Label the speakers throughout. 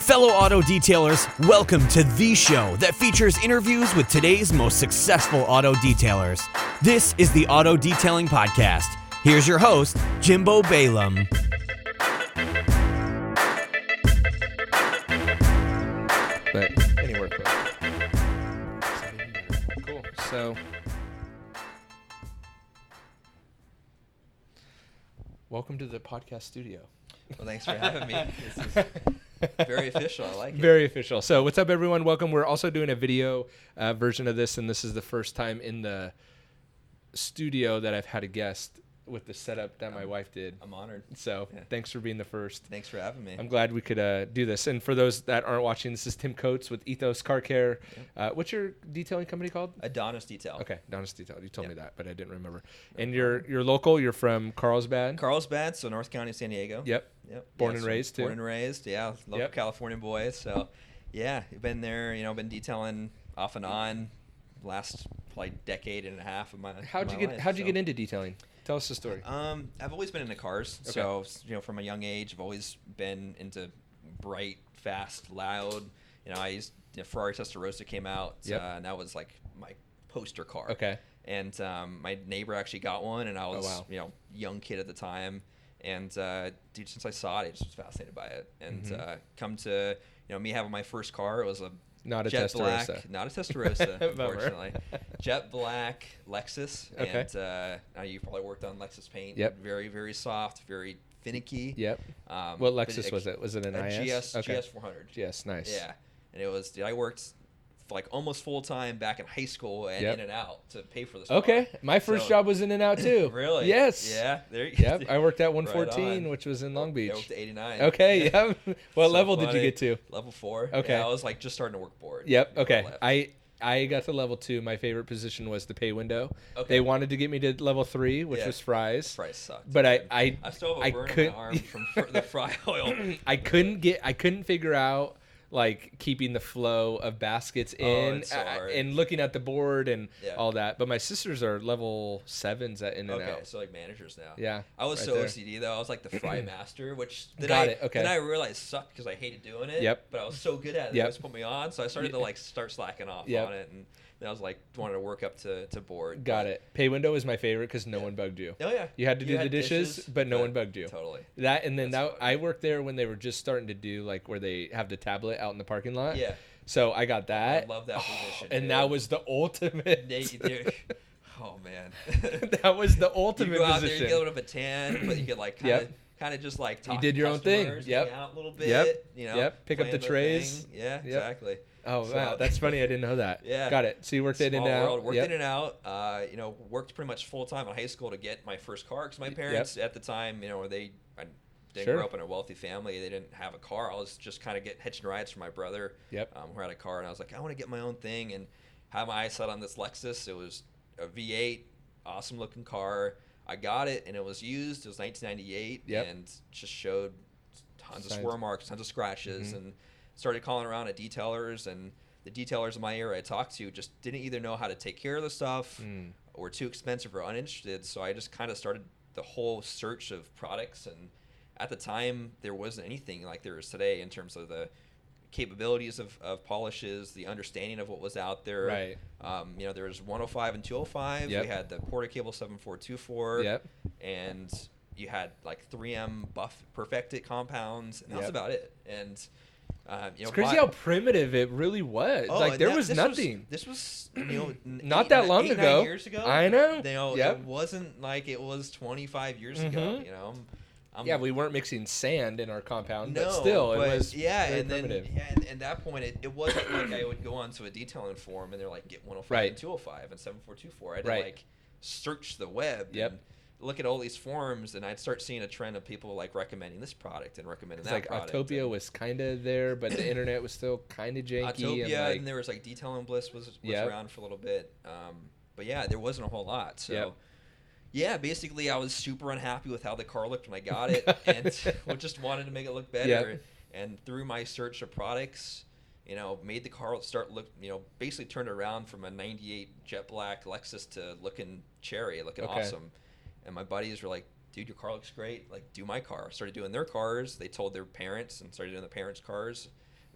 Speaker 1: Fellow auto detailers, welcome to the show that features interviews with today's most successful auto detailers. This is the Auto Detailing Podcast. Here's your host, Jimbo Balaam.
Speaker 2: But anywhere close. Cool. So, welcome to the podcast studio.
Speaker 3: Well, thanks for having me. This is very official. I like it.
Speaker 2: Very official. So, what's up, everyone? Welcome. We're also doing a video version of this, and this is the first time in the studio that I've had a guest with the setup that my wife did.
Speaker 3: I'm honored.
Speaker 2: So, Thanks for being the first.
Speaker 3: Thanks for having me.
Speaker 2: I'm glad we could do this. And for those that aren't watching, this is Tim Coates with Ethos Car Care.
Speaker 3: Yep.
Speaker 2: What's your detailing company called?
Speaker 3: Adonis Detail.
Speaker 2: Okay, Adonis Detail. You told me that, but I didn't remember.
Speaker 3: No
Speaker 2: And you're local. You're from Carlsbad.
Speaker 3: Carlsbad, so North County, San Diego.
Speaker 2: Yep. Born and raised too.
Speaker 3: Born and raised, yeah. Local California boy. So, yeah, been there. Been detailing off and on last like decade and a half of my.
Speaker 2: How'd you get into detailing? Tell us the story.
Speaker 3: I've always been into cars.
Speaker 2: Okay.
Speaker 3: So from a young age, I've always been into bright, fast, loud. Ferrari Testarossa came out, and that was like my poster car.
Speaker 2: Okay.
Speaker 3: And my neighbor actually got one, and I was,
Speaker 2: wow.
Speaker 3: Young kid at the time. And dude, since I saw it, I just was fascinated by it. And come to me having my first car, it was a
Speaker 2: Not a
Speaker 3: jet black,
Speaker 2: Testarossa.
Speaker 3: not a Testarossa, unfortunately. Jet black Lexus.
Speaker 2: Okay.
Speaker 3: And you probably worked on Lexus paint.
Speaker 2: Yep.
Speaker 3: Very, very soft, very finicky.
Speaker 2: Yep. What Lexus was it? Was it an IS?
Speaker 3: GS 400.
Speaker 2: GS, nice.
Speaker 3: Yeah. And it was, I worked like almost full time back in high school and in and out to pay for this car.
Speaker 2: Okay. My first job was in and out too.
Speaker 3: Really?
Speaker 2: Yes.
Speaker 3: Yeah. There you go.
Speaker 2: Yep. I worked at 114,
Speaker 3: Right on.
Speaker 2: which was in Long Beach.
Speaker 3: I worked at 89.
Speaker 2: Okay. Yep. What
Speaker 3: So
Speaker 2: level did you
Speaker 3: funny.
Speaker 2: get to?
Speaker 3: Level 4.
Speaker 2: Okay.
Speaker 3: Yeah, I was like just starting to work board.
Speaker 2: Yep. Okay.
Speaker 3: Left.
Speaker 2: I got to level 2. My favorite position was the pay window.
Speaker 3: Okay.
Speaker 2: They wanted to get me to level 3, which was fries.
Speaker 3: Fries sucked.
Speaker 2: But
Speaker 3: man.
Speaker 2: I
Speaker 3: still have a burn in my arm from the fry oil.
Speaker 2: I couldn't figure out like keeping the flow of baskets in
Speaker 3: it's so hard.
Speaker 2: and looking at the board and
Speaker 3: Yeah.
Speaker 2: all that. But my sisters are level 7s at in and
Speaker 3: Okay,
Speaker 2: out.
Speaker 3: so like managers now.
Speaker 2: Yeah.
Speaker 3: I was
Speaker 2: right
Speaker 3: so
Speaker 2: there.
Speaker 3: OCD though. I was like the fry master, which then
Speaker 2: Got
Speaker 3: I
Speaker 2: it, okay.
Speaker 3: then I realized sucked because I hated doing it.
Speaker 2: Yep.
Speaker 3: But I was so good at it,
Speaker 2: Yep.
Speaker 3: it just put me on. So I started to like start slacking off
Speaker 2: Yep.
Speaker 3: on it, and then I was like wanted to work up to board.
Speaker 2: Got
Speaker 3: but-
Speaker 2: it. Pay window is my favorite because no one bugged you.
Speaker 3: Oh yeah.
Speaker 2: You had to do the
Speaker 3: had
Speaker 2: dishes, but no one bugged you.
Speaker 3: Totally.
Speaker 2: That and then
Speaker 3: That's
Speaker 2: that
Speaker 3: funny.
Speaker 2: I worked there when they were just starting to do like where they have the tablet out in the parking lot.
Speaker 3: Yeah.
Speaker 2: So I got that.
Speaker 3: I love that position.
Speaker 2: And
Speaker 3: dude.
Speaker 2: that was the ultimate.
Speaker 3: Dude. Oh man.
Speaker 2: That was the
Speaker 3: You
Speaker 2: ultimate
Speaker 3: go out there, you
Speaker 2: position.
Speaker 3: get a little bit of tan, but you could like kind of just like talk
Speaker 2: You did
Speaker 3: to
Speaker 2: your own thing.
Speaker 3: customers,
Speaker 2: Yep.
Speaker 3: hang out a little bit.
Speaker 2: Yep.
Speaker 3: Yep.
Speaker 2: Pick up the trays.
Speaker 3: Yeah,
Speaker 2: Yep.
Speaker 3: exactly.
Speaker 2: Oh
Speaker 3: So-
Speaker 2: wow, that's funny. I didn't know that.
Speaker 3: Yeah.
Speaker 2: Got it. So you worked in and
Speaker 3: Small
Speaker 2: out.
Speaker 3: world. Worked
Speaker 2: Yep.
Speaker 3: in and out. Worked pretty much full time in high school to get my first car because my parents at the time, I didn't
Speaker 2: Sure.
Speaker 3: grow up in a wealthy family. They didn't have a car. I was just kind of hitching rides for my brother.
Speaker 2: Yep.
Speaker 3: Who had a car, and I was like, I want to get my own thing, and had my eyes set on this Lexus. It was a V8, awesome looking car. I got it, and it was used. It was 1998,
Speaker 2: Yep.
Speaker 3: and just showed tons of
Speaker 2: Signs.
Speaker 3: swirl marks, tons of scratches, and started calling around at detailers, and the detailers in my area I talked to just didn't either know how to take care of the stuff or too expensive or uninterested. So I just kind of started the whole search of products, and at the time there wasn't anything like there is today in terms of the capabilities of polishes, the understanding of what was out there.
Speaker 2: Right.
Speaker 3: There was 105 and 205.
Speaker 2: Yep.
Speaker 3: We had the Porter Cable 7424.
Speaker 2: Yep.
Speaker 3: And you had like 3M buff perfected compounds, and that was
Speaker 2: Yep.
Speaker 3: about it. And
Speaker 2: It's crazy how primitive it really was. like
Speaker 3: and
Speaker 2: there
Speaker 3: that-
Speaker 2: was
Speaker 3: this
Speaker 2: nothing.
Speaker 3: This was
Speaker 2: Not that long
Speaker 3: 8, 9
Speaker 2: ago.
Speaker 3: years ago.
Speaker 2: I know. Yep.
Speaker 3: It wasn't like it was 25 years ago.
Speaker 2: Yeah, we weren't mixing sand in our compound,
Speaker 3: No,
Speaker 2: but still, it was very
Speaker 3: and then
Speaker 2: primitive.
Speaker 3: and at that point, it wasn't like I would go onto a detailing forum and they're like, get 105
Speaker 2: Right.
Speaker 3: and 205 and 7424. I had
Speaker 2: Right.
Speaker 3: to like search the web
Speaker 2: Yep.
Speaker 3: and look at all these forums, and I'd start seeing a trend of people like recommending this product and recommending
Speaker 2: It's
Speaker 3: that
Speaker 2: like
Speaker 3: product.
Speaker 2: Autopia
Speaker 3: and
Speaker 2: was kind of there, but the internet was still kind of janky.
Speaker 3: Autopia,
Speaker 2: and
Speaker 3: there was like Detailing Bliss was
Speaker 2: Yep.
Speaker 3: around for a little bit. But yeah, there wasn't a whole lot. So
Speaker 2: Yep.
Speaker 3: yeah, basically I was super unhappy with how the car looked when I got it, and just wanted to make it look better.
Speaker 2: Yep.
Speaker 3: And through my search of products, made the car start basically turned it around from a 98 jet black Lexus to looking cherry, looking
Speaker 2: Okay.
Speaker 3: awesome. And my buddies were like, dude, your car looks great. Like, do my car. Started doing their cars. They told their parents and started doing the parents' cars.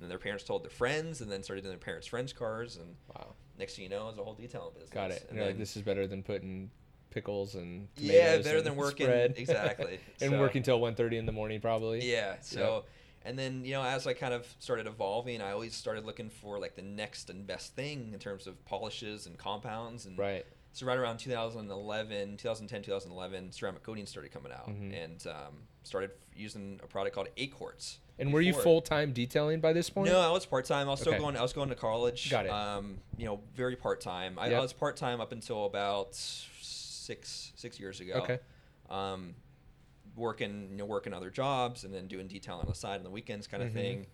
Speaker 3: then their parents told their friends, and then started doing their parents' friends' cars, and
Speaker 2: Wow.
Speaker 3: next thing you know, it was a whole detailing business.
Speaker 2: Got it.
Speaker 3: And
Speaker 2: You're
Speaker 3: then,
Speaker 2: like, this is better than putting pickles and
Speaker 3: yeah,
Speaker 2: tomatoes
Speaker 3: better
Speaker 2: and
Speaker 3: than working
Speaker 2: spread.
Speaker 3: exactly
Speaker 2: And
Speaker 3: so,
Speaker 2: working till 1:30 in the morning probably.
Speaker 3: Yeah. So, and then as I kind of started evolving, I always started looking for like the next and best thing in terms of polishes and compounds. And
Speaker 2: Right.
Speaker 3: so right around 2010, 2011, ceramic coating started coming out, and started using a product called A-Quartz.
Speaker 2: And were you full-time detailing by this point?
Speaker 3: No, I was part-time. I was still
Speaker 2: Okay.
Speaker 3: going. I was going to college.
Speaker 2: Got it.
Speaker 3: Very part-time. I was part-time up until about six years ago.
Speaker 2: Okay.
Speaker 3: Working other jobs and then doing detail on the side on the weekends kind of thing,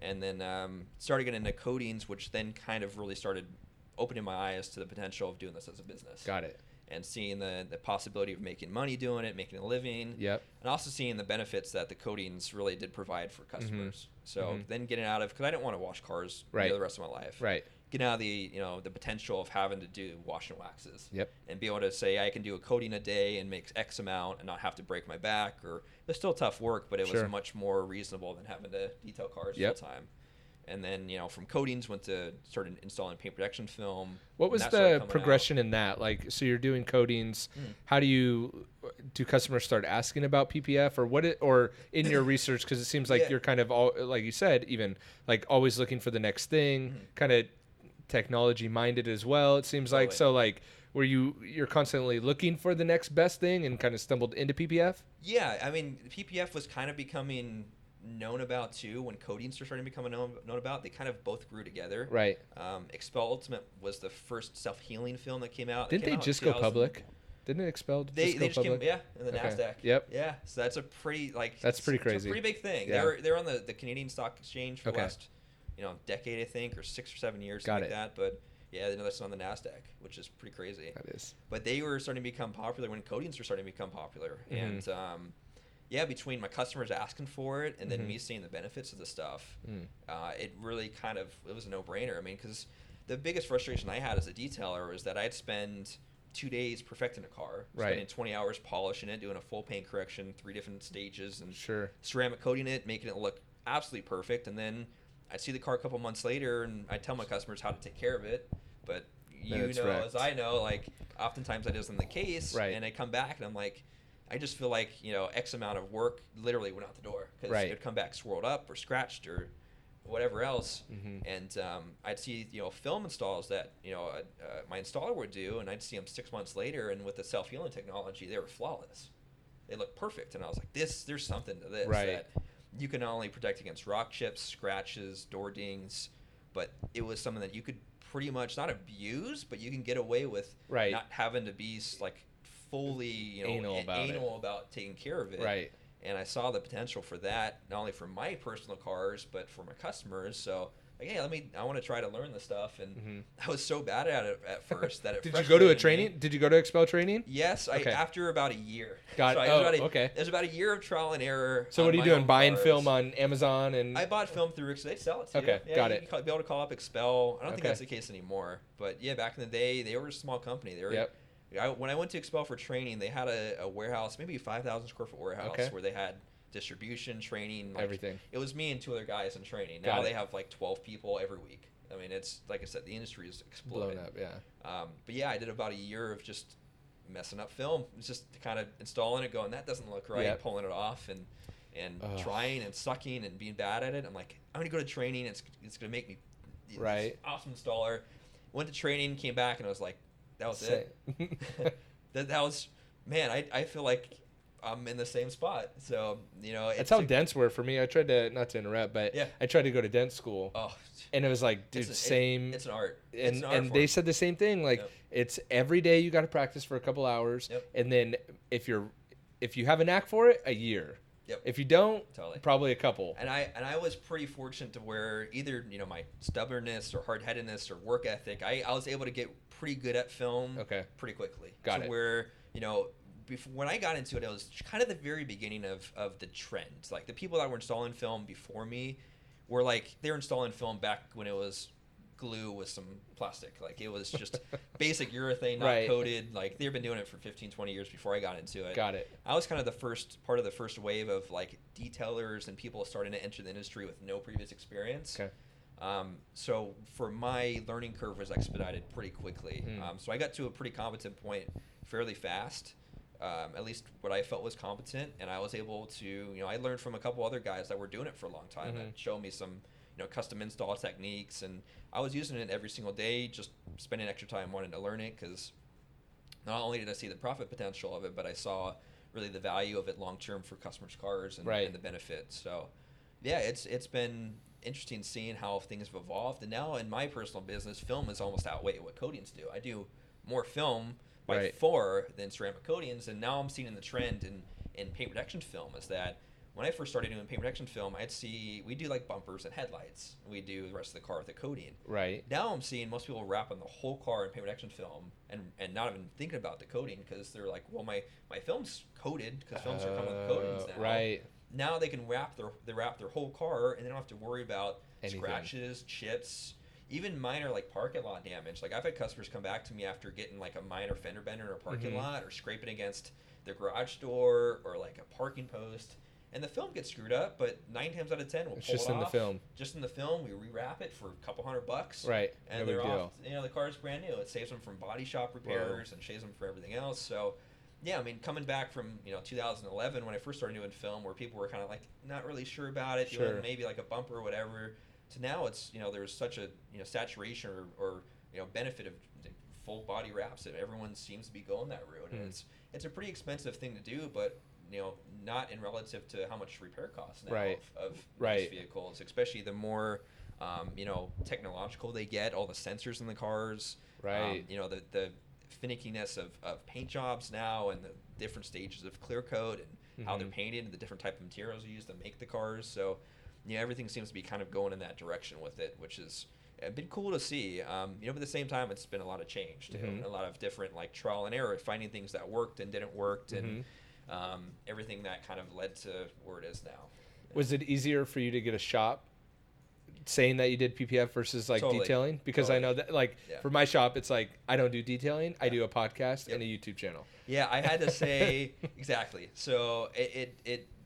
Speaker 3: and then started getting into coatings, which then kind of really started opening my eyes to the potential of doing this as a business.
Speaker 2: Got it.
Speaker 3: And seeing the possibility of making money doing it, making a living.
Speaker 2: Yep.
Speaker 3: And also seeing the benefits that the coatings really did provide for customers. So then getting out of, because I didn't want to wash cars the rest of my life.
Speaker 2: Right.
Speaker 3: Getting out of the potential of having to do wash and waxes.
Speaker 2: Yep.
Speaker 3: And be able to say I can do a coating a day and make X amount and not have to break my back, or it's still tough work, but it was much more reasonable than having to detail cars full time. And then, from coatings started installing paint protection film.
Speaker 2: What was the progression in that? Like, so you're doing coatings. How do customers start asking about PPF or in your research? Because it seems like you're kind of like you said, even like always looking for the next thing, kind of technology minded as well. It seems like, so like, were you're constantly looking for the next best thing and kind of stumbled into PPF?
Speaker 3: Yeah. I mean, PPF was kind of becoming known about too when coatings were starting to become known about. They kind of both grew together. Right. Expel Ultimate was the first self-healing film that came out.
Speaker 2: Didn't they just go public? Didn't it Expel just go public?
Speaker 3: In the NASDAQ.
Speaker 2: Yep.
Speaker 3: Yeah. So that's a pretty
Speaker 2: that's pretty crazy.
Speaker 3: It's a pretty big thing.
Speaker 2: Yeah.
Speaker 3: They're on the Canadian Stock Exchange for the last decade, I think, or 6 or 7 years, something like that. But yeah, that's on the NASDAQ, which is pretty crazy.
Speaker 2: That is.
Speaker 3: But they were starting to become popular when coatings were starting to become popular, and between my customers asking for it and then me seeing the benefits of the stuff, it really it was a no-brainer. I mean, because the biggest frustration I had as a detailer was that I'd spend 2 days perfecting a car, spending 20 hours polishing it, doing a full paint correction, 3 different stages, and ceramic coating it, making it look absolutely perfect. And then I'd see the car a couple months later, and I'd tell my customers how to take care of it. But as I know, like, oftentimes that isn't the case. Right. And I come back, and I'm like, I just feel like, X amount of work literally went out the door because it'd come back swirled up or scratched or whatever else. And I'd see, film installs that, my installer would do, and I'd see them 6 months later, and with the self-healing technology, they were flawless. They looked perfect. And I was like, there's something to this. Right. That you can not only protect against rock chips, scratches, door dings, but it was something that you could pretty much not abuse, but you can get away with not having to be like fully anal about taking care of it. Right. And I saw the potential for that, not only for my personal cars, but for my customers. So, like, hey, I want to try to learn this stuff. And I was so bad at it at first that it
Speaker 2: Did you go to a training? Did you go to Expel training?
Speaker 3: Yes, after about a year.
Speaker 2: Got it. Okay.
Speaker 3: There's about a year of trial and error.
Speaker 2: So what are you doing? Buying film on Amazon? And
Speaker 3: I bought film through, so they sell it to you.
Speaker 2: Okay, got it.
Speaker 3: You'd be able to call up Expel. I don't think that's the case anymore. But yeah, back in the day, they were a small company. They were. When I went to Expel for training, they had a warehouse, maybe a 5,000 square foot warehouse, where they had distribution, training,
Speaker 2: everything.
Speaker 3: It was me and 2 other guys in training. Now they have like 12 people every week. I mean, it's like I said, the industry is exploding.
Speaker 2: Blown up, yeah.
Speaker 3: But yeah, I did about a year of just messing up film. It's just kind of installing it, going, that doesn't look right, pulling it off, and trying and sucking and being bad at it. I'm like, I'm gonna go to training. It's gonna make me awesome installer. Went to training, came back, and I was like, that was it. that was, man. I feel like I'm in the same spot. So
Speaker 2: that's how dents were for me. I tried to, not to interrupt, but I tried to go to dent school. And it was like, dude,
Speaker 3: it's an art.
Speaker 2: And they said the same thing. Like, it's every day you got to practice for a couple hours, and then if you have a knack for it, a year. Yep. If you don't, probably a couple.
Speaker 3: And I was pretty fortunate to where either my stubbornness or hard-headedness or work ethic, I was able to get pretty good at film pretty quickly.
Speaker 2: Got it.
Speaker 3: Where before, when I got into it, it was kind of the very beginning of the trends. Like, the people that were installing film before me were like, they were installing film back when it was glue with some plastic. Like it was just basic urethane, not coated. Like they've been doing it for 15, 20 years before I got into it.
Speaker 2: Got it.
Speaker 3: I was kind of part of the first wave of like detailers and people starting to enter the industry with no previous experience.
Speaker 2: Okay.
Speaker 3: So for my learning curve was expedited pretty quickly. So I got to a pretty competent point fairly fast. At least what I felt was competent, and I was able to, I learned from a couple other guys that were doing it for a long time that showed me some, custom install techniques, and I was using it every single day, just spending extra time wanting to learn it, because not only did I see the profit potential of it, but I saw really the value of it long term for customers' cars and the benefits. So yeah, it's been interesting seeing how things have evolved, and now in my personal business, film is almost outweigh what coatings do. I do more film by 4 than ceramic coatings, and now I'm seeing the trend in paint protection film is that when I first started doing paint protection film, we do like bumpers and headlights, and we do the rest of the car with a coating.
Speaker 2: Right.
Speaker 3: Now I'm seeing most people wrap on the whole car in paint protection film and not even thinking about the coating, because they're like, well, my film's coated, because films are coming with coatings now.
Speaker 2: Right.
Speaker 3: Now they can wrap their whole car, and they don't have to worry about scratches, chips, even minor like parking lot damage. Like I've had customers come back to me after getting like a minor fender bender in a parking lot, or scraping against their garage door or like a parking post, and the film gets screwed up, but 9 times out of 10 we'll pull it off.
Speaker 2: In the film.
Speaker 3: Just in the film, we rewrap it for a couple $100.
Speaker 2: Right.
Speaker 3: And they're off. The car's brand new. It saves them from body shop repairs and saves them for everything else. So yeah, I mean, coming back from 2011 when I first started doing film, where people were kind of like not really sure about it, doing maybe like a bumper or whatever, to now it's there's such a saturation or benefit of full body wraps that everyone seems to be going that route, and it's a pretty expensive thing to do, but not in relative to how much repair costs now of these vehicles, especially the more technological they get, all the sensors in the cars, the finickiness of paint jobs now, and the different stages of clear coat and how they're painted, and the different type of materials used to make the cars. So everything seems to be kind of going in that direction with it, which is been cool to see. But at the same time, it's been a lot of change too, a lot of different like trial and error, finding things that worked and didn't work, and everything that kind of led to where it is now.
Speaker 2: Was it easier for you to get a shop saying that you did PPF versus like detailing? Because I know that for my shop, it's like I don't do detailing. I do a podcast and a YouTube channel.
Speaker 3: Yeah, I had to say exactly. So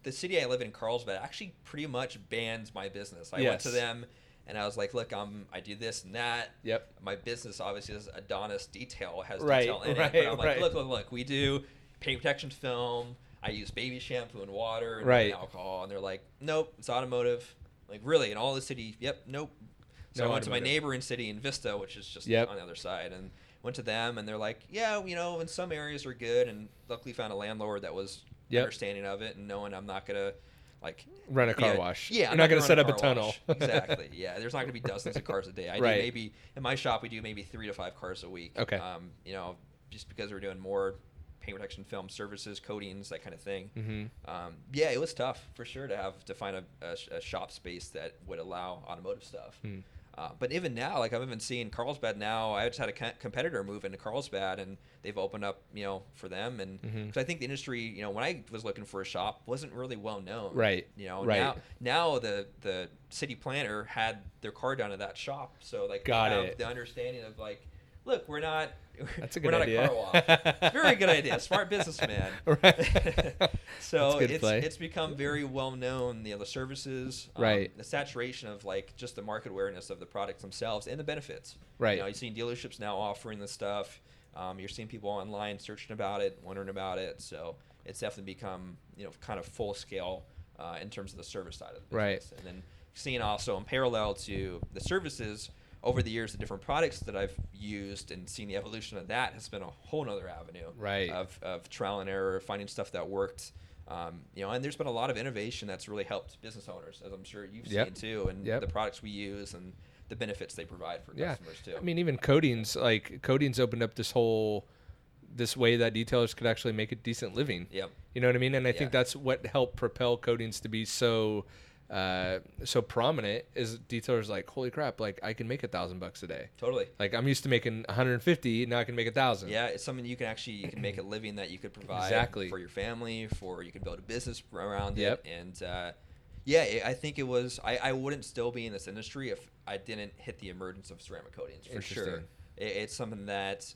Speaker 3: the city I live in, Carlsbad, actually pretty much bans my business. I went to them and I was like, look, I do this and that. Yep. My business obviously is Adonis Detail, has detail in it. But I'm like, look, we do paint protection film. I use baby shampoo and water and alcohol. And they're like, nope, it's automotive. Like, really? In all the city? Yep, nope. So I went to my neighboring city in Vista, which is just on the other side, and went to them, and they're like, yeah, in some areas are good, and luckily found a landlord that was understanding of it and knowing I'm not going to, like...
Speaker 2: run a car wash.
Speaker 3: Yeah,
Speaker 2: I'm not going to set up a tunnel.
Speaker 3: Exactly, yeah. There's not going to be dozens of cars a day. I do maybe, in my shop, we do maybe 3 to 5 cars a week.
Speaker 2: Okay.
Speaker 3: Just because we're doing more paint protection film services, coatings, that kind of thing. Yeah, it was tough for sure to find a shop space that would allow automotive stuff. But even now, like I'm even seeing Carlsbad now. I just had a competitor move into Carlsbad, and they've opened up, for them. And because I think the industry, when I was looking for a shop, wasn't really well known.
Speaker 2: Right.
Speaker 3: Now the city planner had their car down to that shop, so like the understanding of like, look, we're not a car wash. Very good idea. Smart businessman. So it's become very well known, the services, the saturation of like just the market awareness of the products themselves and the benefits. You're seeing dealerships now offering this stuff. You're seeing people online searching about it, wondering about it. So it's definitely become, kind of full scale in terms of the service side of the business. And then seeing also in parallel to the services, over the years, the different products that I've used and seen the evolution of that has been a whole nother avenue of trial and error, finding stuff that worked. And there's been a lot of innovation that's really helped business owners, as I'm sure you've seen too, and the products we use and the benefits they provide for customers too.
Speaker 2: I mean, even coatings opened up this way that detailers could actually make a decent living.
Speaker 3: Yep.
Speaker 2: You know what I mean? And I think that's what helped propel coatings to be so prominent, is detailers like, holy crap, like I can make $1,000 a day.
Speaker 3: Totally.
Speaker 2: Like I'm used to making 150, now I can make 1,000.
Speaker 3: Yeah, it's something you can make a living that you could provide for your family, you could build a business around it. And Yeah, I think it was. I wouldn't still be in this industry if I didn't hit the emergence of ceramic coatings, for sure. It's something that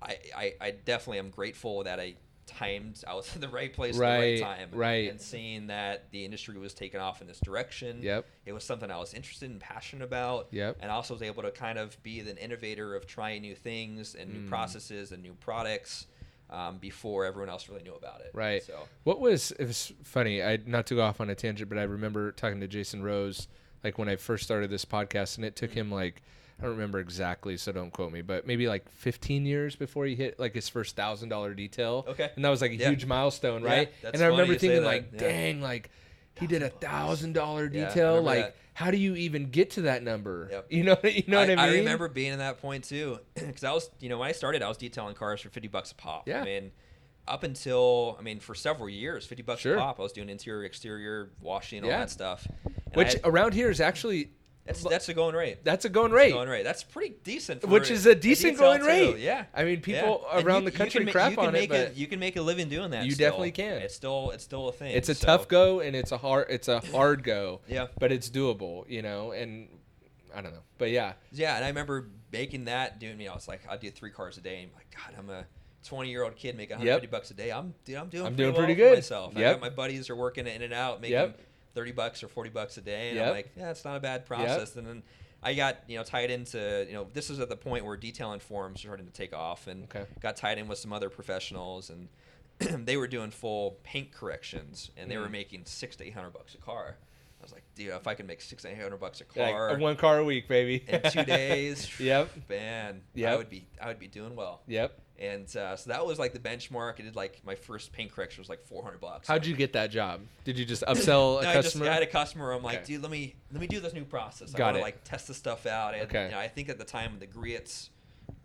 Speaker 3: I definitely am grateful that I was in the right place at the right time.
Speaker 2: Right.
Speaker 3: And seeing that the industry was taking off in this direction.
Speaker 2: Yep.
Speaker 3: It was something I was interested and passionate about.
Speaker 2: Yep.
Speaker 3: And also was able to kind of be an innovator of trying new things and new processes and new products. Before everyone else really knew about it.
Speaker 2: Right.
Speaker 3: So
Speaker 2: it was funny, not to go off on a tangent, but I remember talking to Jason Rose, like when I first started this podcast, and it took him like, I don't remember exactly, so don't quote me, but maybe like 15 years before he hit like his first $1,000 detail.
Speaker 3: Okay.
Speaker 2: And that was like a huge milestone, right?
Speaker 3: That's
Speaker 2: and I remember
Speaker 3: funny
Speaker 2: thinking
Speaker 3: that.
Speaker 2: like, dang, like he did $1,000
Speaker 3: Yeah,
Speaker 2: detail. Like,
Speaker 3: that.
Speaker 2: how do you even get to that number?
Speaker 3: Yep.
Speaker 2: You know what I mean?
Speaker 3: I remember being in that point too, because I was, when I started, I was detailing cars for $50 a pop.
Speaker 2: Yeah.
Speaker 3: I mean, up until, for several years, $50
Speaker 2: Sure.
Speaker 3: a pop, I was doing interior, exterior, washing, all
Speaker 2: Yeah.
Speaker 3: that stuff. And
Speaker 2: Which around here is actually...
Speaker 3: That's a going rate.
Speaker 2: That's a going rate.
Speaker 3: That's pretty decent.
Speaker 2: Which is a decent
Speaker 3: detail
Speaker 2: going rate.
Speaker 3: Too. Yeah.
Speaker 2: I mean, people
Speaker 3: And
Speaker 2: around the country crap on it, but
Speaker 3: you can make a living doing that.
Speaker 2: You
Speaker 3: still.
Speaker 2: definitely can.
Speaker 3: It's still a thing.
Speaker 2: it's a tough go and it's a hard go.
Speaker 3: Yeah.
Speaker 2: But it's doable, and I don't know. But yeah.
Speaker 3: Yeah, and I remember making that, I was like, I'd do 3 cars a day. And I'm like, God, I'm a 20-year-old kid making $150 a day. I'm doing
Speaker 2: doing
Speaker 3: pretty
Speaker 2: good
Speaker 3: for myself.
Speaker 2: Yep.
Speaker 3: I got my buddies are working in and out, making $30 or $40 a day, and I'm like, yeah, it's not a bad process. And then I got tied into this is at the point where detailing forums starting to take off, and got tied in with some other professionals, and they were doing full paint corrections, and they were making $600 to $800 a car. I was like, dude, if I could make $600 to $800 a car,
Speaker 2: like 1 car a week, baby,
Speaker 3: in 2 days, man, I would be doing well.
Speaker 2: Yep.
Speaker 3: And so that was like the benchmark. I did like my first paint correction was like $400.
Speaker 2: How'd you get that job? Did you just upsell a customer?
Speaker 3: I had a customer. I'm like, dude, let me do this new process. I want to like test this stuff out. And I think at the time the Griot's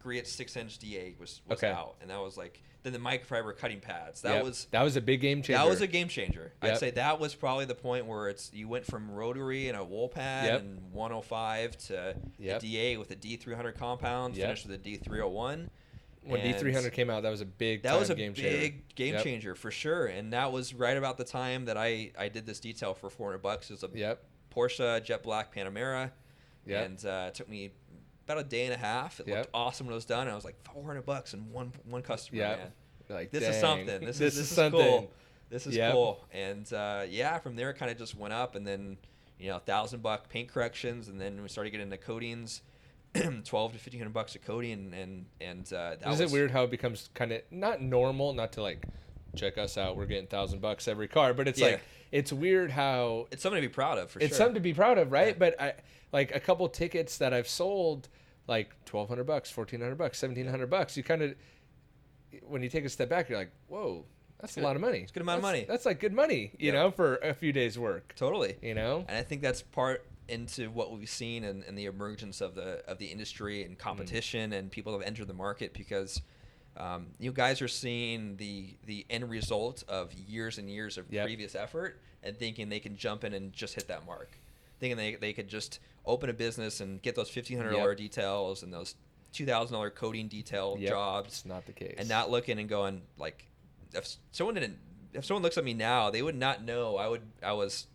Speaker 3: 6-inch DA was out, and that was like then the microfiber cutting pads. That was
Speaker 2: a big game changer.
Speaker 3: That was a game changer. I'd say that was probably the point where you went from rotary and a wool pad and 105 to a DA with a D300 compound, finished with a D301.
Speaker 2: When D300 came out, that was a big game changer.
Speaker 3: Big game changer for sure. And that was right about the time that I did this detail for $400. It was a Porsche Jet Black Panamera. And it took me about a day and a half. It looked awesome when it was done. And I was like, $400 and one customer, man.
Speaker 2: Like,
Speaker 3: this is something. This is
Speaker 2: something.
Speaker 3: Cool. This is cool. And from there it kind of just went up. And then, $1,000 paint corrections. And then we started getting into coatings. $1,200 to $1,500 a coating, and that
Speaker 2: is it weird how it becomes kind of not normal, not to like check us out, we're getting $1,000 every car, but it's like it's weird how
Speaker 3: it's something to be proud of.
Speaker 2: It's something to be proud of, right? But I like a couple tickets that I've sold like $1,200, $1,400, $1,700. You kind of when you take a step back, you're like, whoa. That's a lot of money.
Speaker 3: It's a good amount of money.
Speaker 2: That's like good money, you know, for a few days' work.
Speaker 3: Totally.
Speaker 2: And I
Speaker 3: think that's part into what we've seen in the emergence of the industry and competition and people have entered the market because you guys are seeing the end result of years and years of previous effort and thinking they can jump in and just hit that mark. Thinking they could just open a business and get those $1,500 details and those $2,000 coating detail jobs.
Speaker 2: It's not the case.
Speaker 3: And not looking and going like, if someone looks at me now, they would not know I was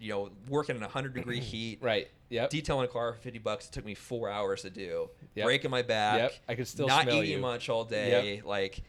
Speaker 3: working in 100-degree heat,
Speaker 2: right? Yep.
Speaker 3: Detailing a car for $50. It took me 4 hours to do. Breaking my back.
Speaker 2: Yep. I could still
Speaker 3: not
Speaker 2: smell
Speaker 3: eating
Speaker 2: you.
Speaker 3: much all day. Like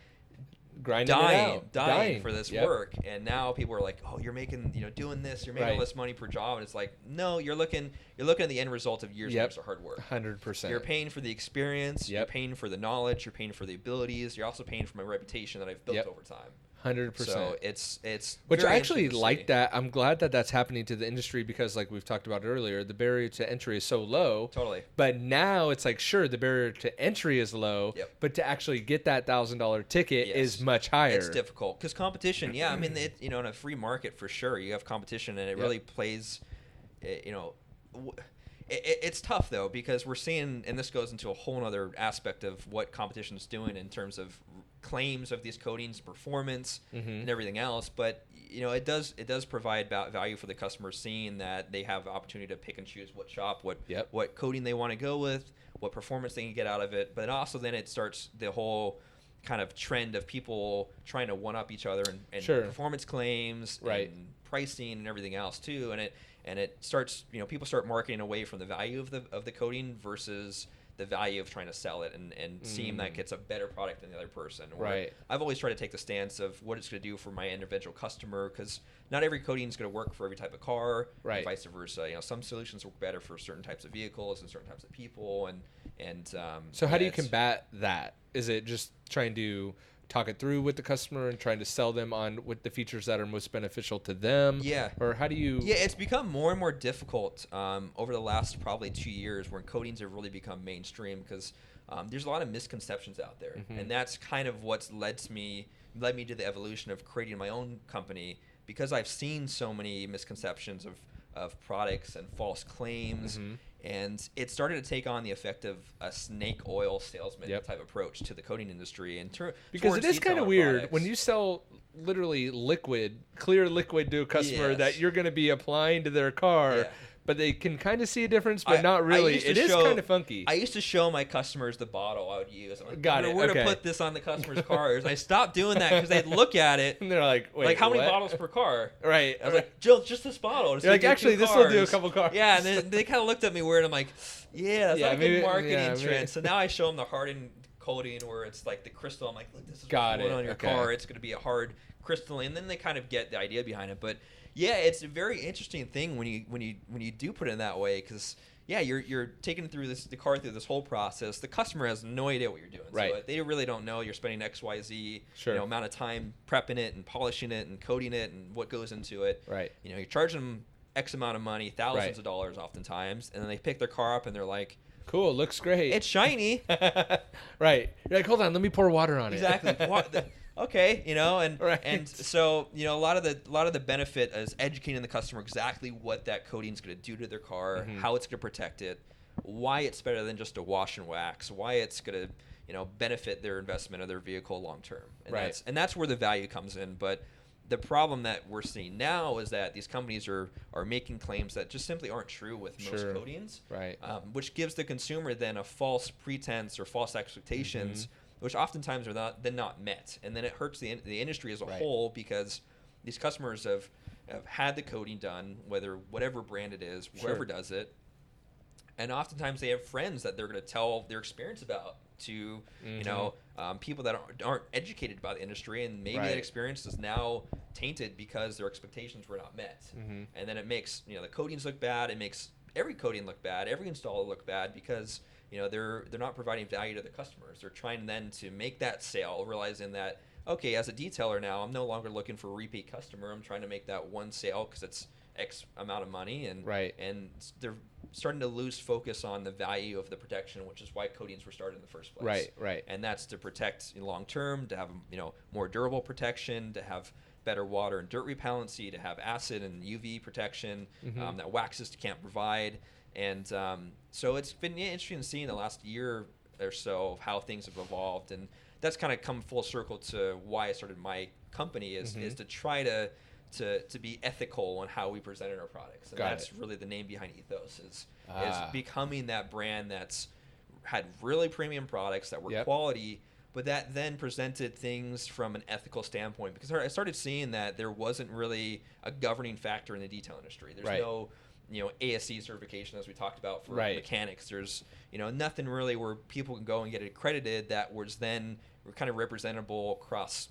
Speaker 2: grinding
Speaker 3: dying for this work. And now people are like, oh, you're making doing this. You're making all this money per job. And it's like, no, you're looking at the end result of years and years of hard work.
Speaker 2: 100%.
Speaker 3: You're paying for the experience. You're paying for the knowledge. You're paying for the abilities. You're also paying for my reputation that I've built over time.
Speaker 2: 100%.
Speaker 3: So it's
Speaker 2: which I actually like that. I'm glad that that's happening to the industry because, like we've talked about earlier, the barrier to entry is so low.
Speaker 3: Totally.
Speaker 2: But now it's like, sure, the barrier to entry is low, but to actually get that $1,000 ticket is much higher.
Speaker 3: It's difficult because competition. Yeah, I mean, in a free market for sure, you have competition, and it really plays. It's tough though because we're seeing, and this goes into a whole other aspect of what competition is doing in terms of claims of these coatings, performance, and everything else. But it does provide value for the customer, seeing that they have the opportunity to pick and choose what shop, what coating they want to go with, what performance they can get out of it. But also then it starts the whole kind of trend of people trying to one up each other and performance claims and pricing and everything else too. And and it starts, people start marketing away from the value of the coating versus the value of trying to sell it and seem like it's a better product than the other person.
Speaker 2: Right.
Speaker 3: I've always tried to take the stance of what it's going to do for my individual customer, because not every coating is going to work for every type of car,
Speaker 2: right,
Speaker 3: and vice versa. Some solutions work better for certain types of vehicles and certain types of people.
Speaker 2: So how do you combat that? Is it just trying to talk it through with the customer and trying to sell them on what the features that are most beneficial to them?
Speaker 3: Yeah.
Speaker 2: Or how do you...
Speaker 3: Yeah, it's become more and more difficult over the last probably 2 years, when coatings have really become mainstream, because there's a lot of misconceptions out there.
Speaker 2: Mm-hmm.
Speaker 3: And that's kind of what's led me to the evolution of creating my own company, because I've seen so many misconceptions of products and false claims.
Speaker 2: Mm-hmm.
Speaker 3: And it started to take on the effect of a snake oil salesman
Speaker 2: Yep.
Speaker 3: type approach to the coating industry. And
Speaker 2: because it is kind of weird
Speaker 3: products.
Speaker 2: when you sell literally clear liquid to a customer that you're going to be applying to their car.
Speaker 3: Yeah.
Speaker 2: But they can kind of see a difference, but not really. It is kind of funky.
Speaker 3: I used to show my customers the bottle I would use. I'm like,
Speaker 2: Got it.
Speaker 3: Where
Speaker 2: Okay.
Speaker 3: to put this on the customer's cars. I stopped doing that because they'd look at it.
Speaker 2: And they're like, wait,
Speaker 3: like, how many
Speaker 2: what?
Speaker 3: bottles per car?
Speaker 2: Right.
Speaker 3: I was like, Jill, just this bottle.
Speaker 2: You're like, actually, this will do a couple cars.
Speaker 3: Yeah, and then they kind of looked at me weird. I'm like, that's not a good marketing trend.
Speaker 2: maybe.
Speaker 3: So now I show them the hardened coating where it's like the crystal. I'm like, look, this is
Speaker 2: Got
Speaker 3: what's going
Speaker 2: it.
Speaker 3: on your
Speaker 2: Okay.
Speaker 3: car. It's going to be a hard crystalline. And then they kind of get the idea behind it. But yeah, it's a very interesting thing when you do put it in that way, because you're taking the car through this whole process. The customer has no idea what you're doing.
Speaker 2: Right.
Speaker 3: So they really don't know you're spending XYZ
Speaker 2: Sure.
Speaker 3: amount of time prepping it and polishing it and coating it and what goes into it.
Speaker 2: Right.
Speaker 3: You're charging them X amount of money, thousands
Speaker 2: Right.
Speaker 3: of dollars oftentimes, and then they pick their car up and they're like,
Speaker 2: Cool, looks great.
Speaker 3: it's shiny.
Speaker 2: Right. You're like, hold on, let me pour water on
Speaker 3: Exactly. Okay, and
Speaker 2: Right.
Speaker 3: and so a lot of the benefit is educating the customer exactly what that coating is going to do to their car,
Speaker 2: Mm-hmm.
Speaker 3: how it's going to protect it, why it's better than just a wash and wax, why it's going to benefit their investment of their vehicle long term. And
Speaker 2: Right.
Speaker 3: that's where the value comes in. But the problem that we're seeing now is that these companies are making claims that just simply aren't true with most
Speaker 2: Sure.
Speaker 3: coatings,
Speaker 2: Right.
Speaker 3: which gives the consumer then a false pretense or false expectations,
Speaker 2: Mm-hmm.
Speaker 3: which oftentimes are not met, and then it hurts the industry as a
Speaker 2: Right.
Speaker 3: whole, because these customers have had the coating done, whatever brand it is, whoever does it, and oftentimes they have friends that they're going to tell their experience about to people that aren't educated about the industry, and maybe
Speaker 2: Right.
Speaker 3: that experience is now tainted because their expectations were not met, and then it makes the coatings look bad. It makes every coating look bad, every installer look bad, because they're not providing value to the customers. They're trying then to make that sale, realizing that, okay, as a detailer now, I'm no longer looking for a repeat customer. I'm trying to make that one sale because it's X amount of money, and
Speaker 2: Right.
Speaker 3: and they're starting to lose focus on the value of the protection, which is why coatings were started in the first place.
Speaker 2: Right.
Speaker 3: And that's to protect long term, to have more durable protection, to have better water and dirt repellency, to have acid and UV protection that waxes can't provide. And so it's been interesting to see in the last year or so of how things have evolved, and that's kind of come full circle to why I started my company is to try to be ethical on how we presented our products. And that's really the name behind Ethos is becoming that brand that's had really premium products that were quality, but that then presented things from an ethical standpoint, because I started seeing that there wasn't really a governing factor in the detail industry. There's no ASC certification, as we talked about, for mechanics. There's nothing really where people can go and get it accredited that was then kind of representable across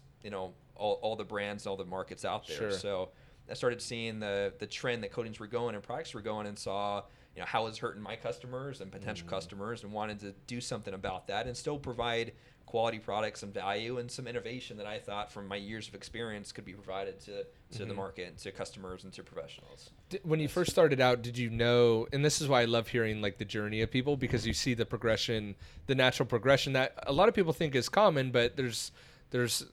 Speaker 3: all the brands, all the markets out there.
Speaker 2: Sure.
Speaker 3: So I started seeing the trend that coatings were going and products were going, and saw how it was hurting my customers and potential customers, and wanted to do something about that and still provide quality products and value and some innovation that I thought from my years of experience could be provided to the market and to customers and to professionals.
Speaker 2: When you first started out, did you know, and this is why I love hearing like the journey of people, because you see the progression, the natural progression that a lot of people think is common, but there's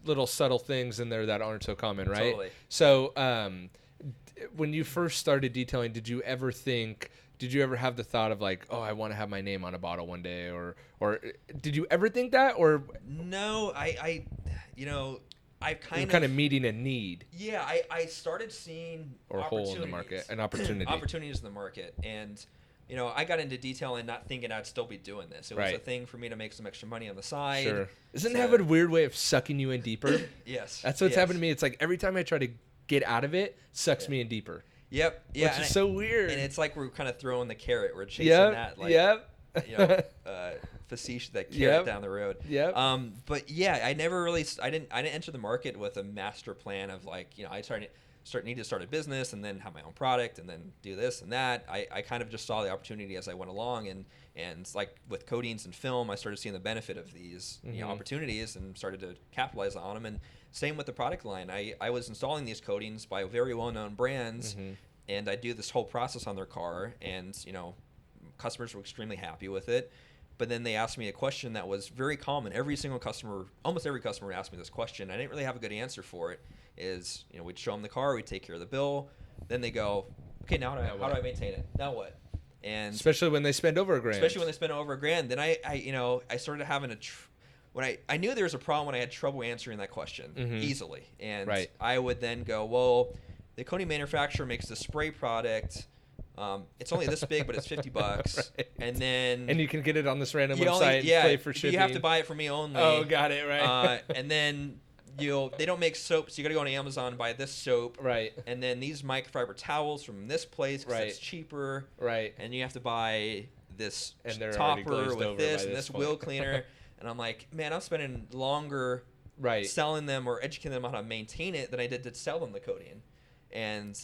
Speaker 2: little subtle things in there that aren't so common, right?
Speaker 3: Totally.
Speaker 2: So when you first started detailing, did you ever have the thought of like, oh, I want to have my name on a bottle one day, or did you ever think that? Or
Speaker 3: no, I've
Speaker 2: kind of meeting a need.
Speaker 3: Yeah, I started seeing
Speaker 2: or a hole in the market, an opportunity.
Speaker 3: Opportunities in the market, and I got into detailing not thinking I'd still be doing this. It was a thing for me to make some extra money on the side.
Speaker 2: Sure. Isn't that a weird way of sucking you in deeper?
Speaker 3: Yes.
Speaker 2: That's what's happened to me. It's like every time I try to get out of it, sucks me in deeper.
Speaker 3: Yep. Yeah.
Speaker 2: Which is so weird.
Speaker 3: And it's like we're kind of throwing the carrot. We're chasing that, like, you know, facetious, that carrot down the road.
Speaker 2: Yep.
Speaker 3: But yeah, I didn't enter the market with a master plan of, like, you know, I need to start a business and then have my own product and then do this and that. I kind of just saw the opportunity as I went along, and like with coatings and film, I started seeing the benefit of these you know, opportunities and started to capitalize on them. And same with the product line. I was installing these coatings by very well-known brands, and I do this whole process on their car, and, you know, customers were extremely happy with it. But then they asked me a question that was very common. Almost every customer would ask me this question. I didn't really have a good answer for it. Is, you know, we'd show them the car, we'd take care of the bill. Then they go, okay, now how do I maintain it? Now what? And
Speaker 2: especially when they spend over $1,000.
Speaker 3: Then I started having when I knew there was a problem when I had trouble answering that question easily. And I would then go, well, the coating manufacturer makes the spray product. It's only this big, but it's $50. And
Speaker 2: you can get it on this random website. Pay for shipping.
Speaker 3: You have to buy it from me only.
Speaker 2: Oh, got it. Right.
Speaker 3: And then they don't make soap, so you got to go on Amazon and buy this soap.
Speaker 2: Right.
Speaker 3: And then these microfiber towels from this place because it's cheaper.
Speaker 2: Right.
Speaker 3: And you have to buy this
Speaker 2: and
Speaker 3: topper with this and this wheel cleaner. And I'm like, man, I'm spending longer selling them or educating them on how to maintain it than I did to sell them the coating. And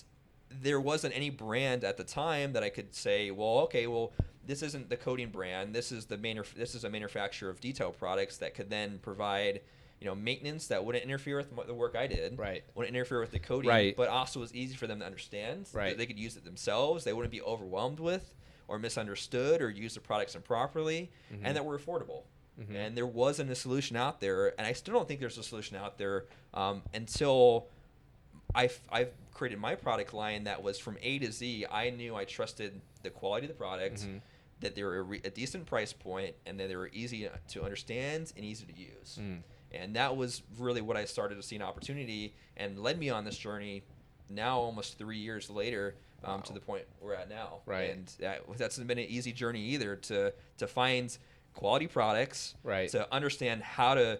Speaker 3: there wasn't any brand at the time that I could say, this isn't the coating brand. This is a manufacturer of detail products that could then provide, you know, maintenance that wouldn't interfere with the work I did.
Speaker 2: Right.
Speaker 3: Wouldn't interfere with the coating, but also was easy for them to understand.
Speaker 2: Right.
Speaker 3: That they could use it themselves. They wouldn't be overwhelmed with or misunderstood or use the products improperly, and that were affordable. And there wasn't a solution out there, and I still don't think there's a solution out there until I've created my product line that was from A to Z. I knew I trusted the quality of the product, that they were a decent price point, and that they were easy to understand and easy to use. And that was really what I started to see an opportunity and led me on this journey now almost 3 years later to the point we're at now.
Speaker 2: Right.
Speaker 3: And that's been an easy journey either to find quality products, to understand how to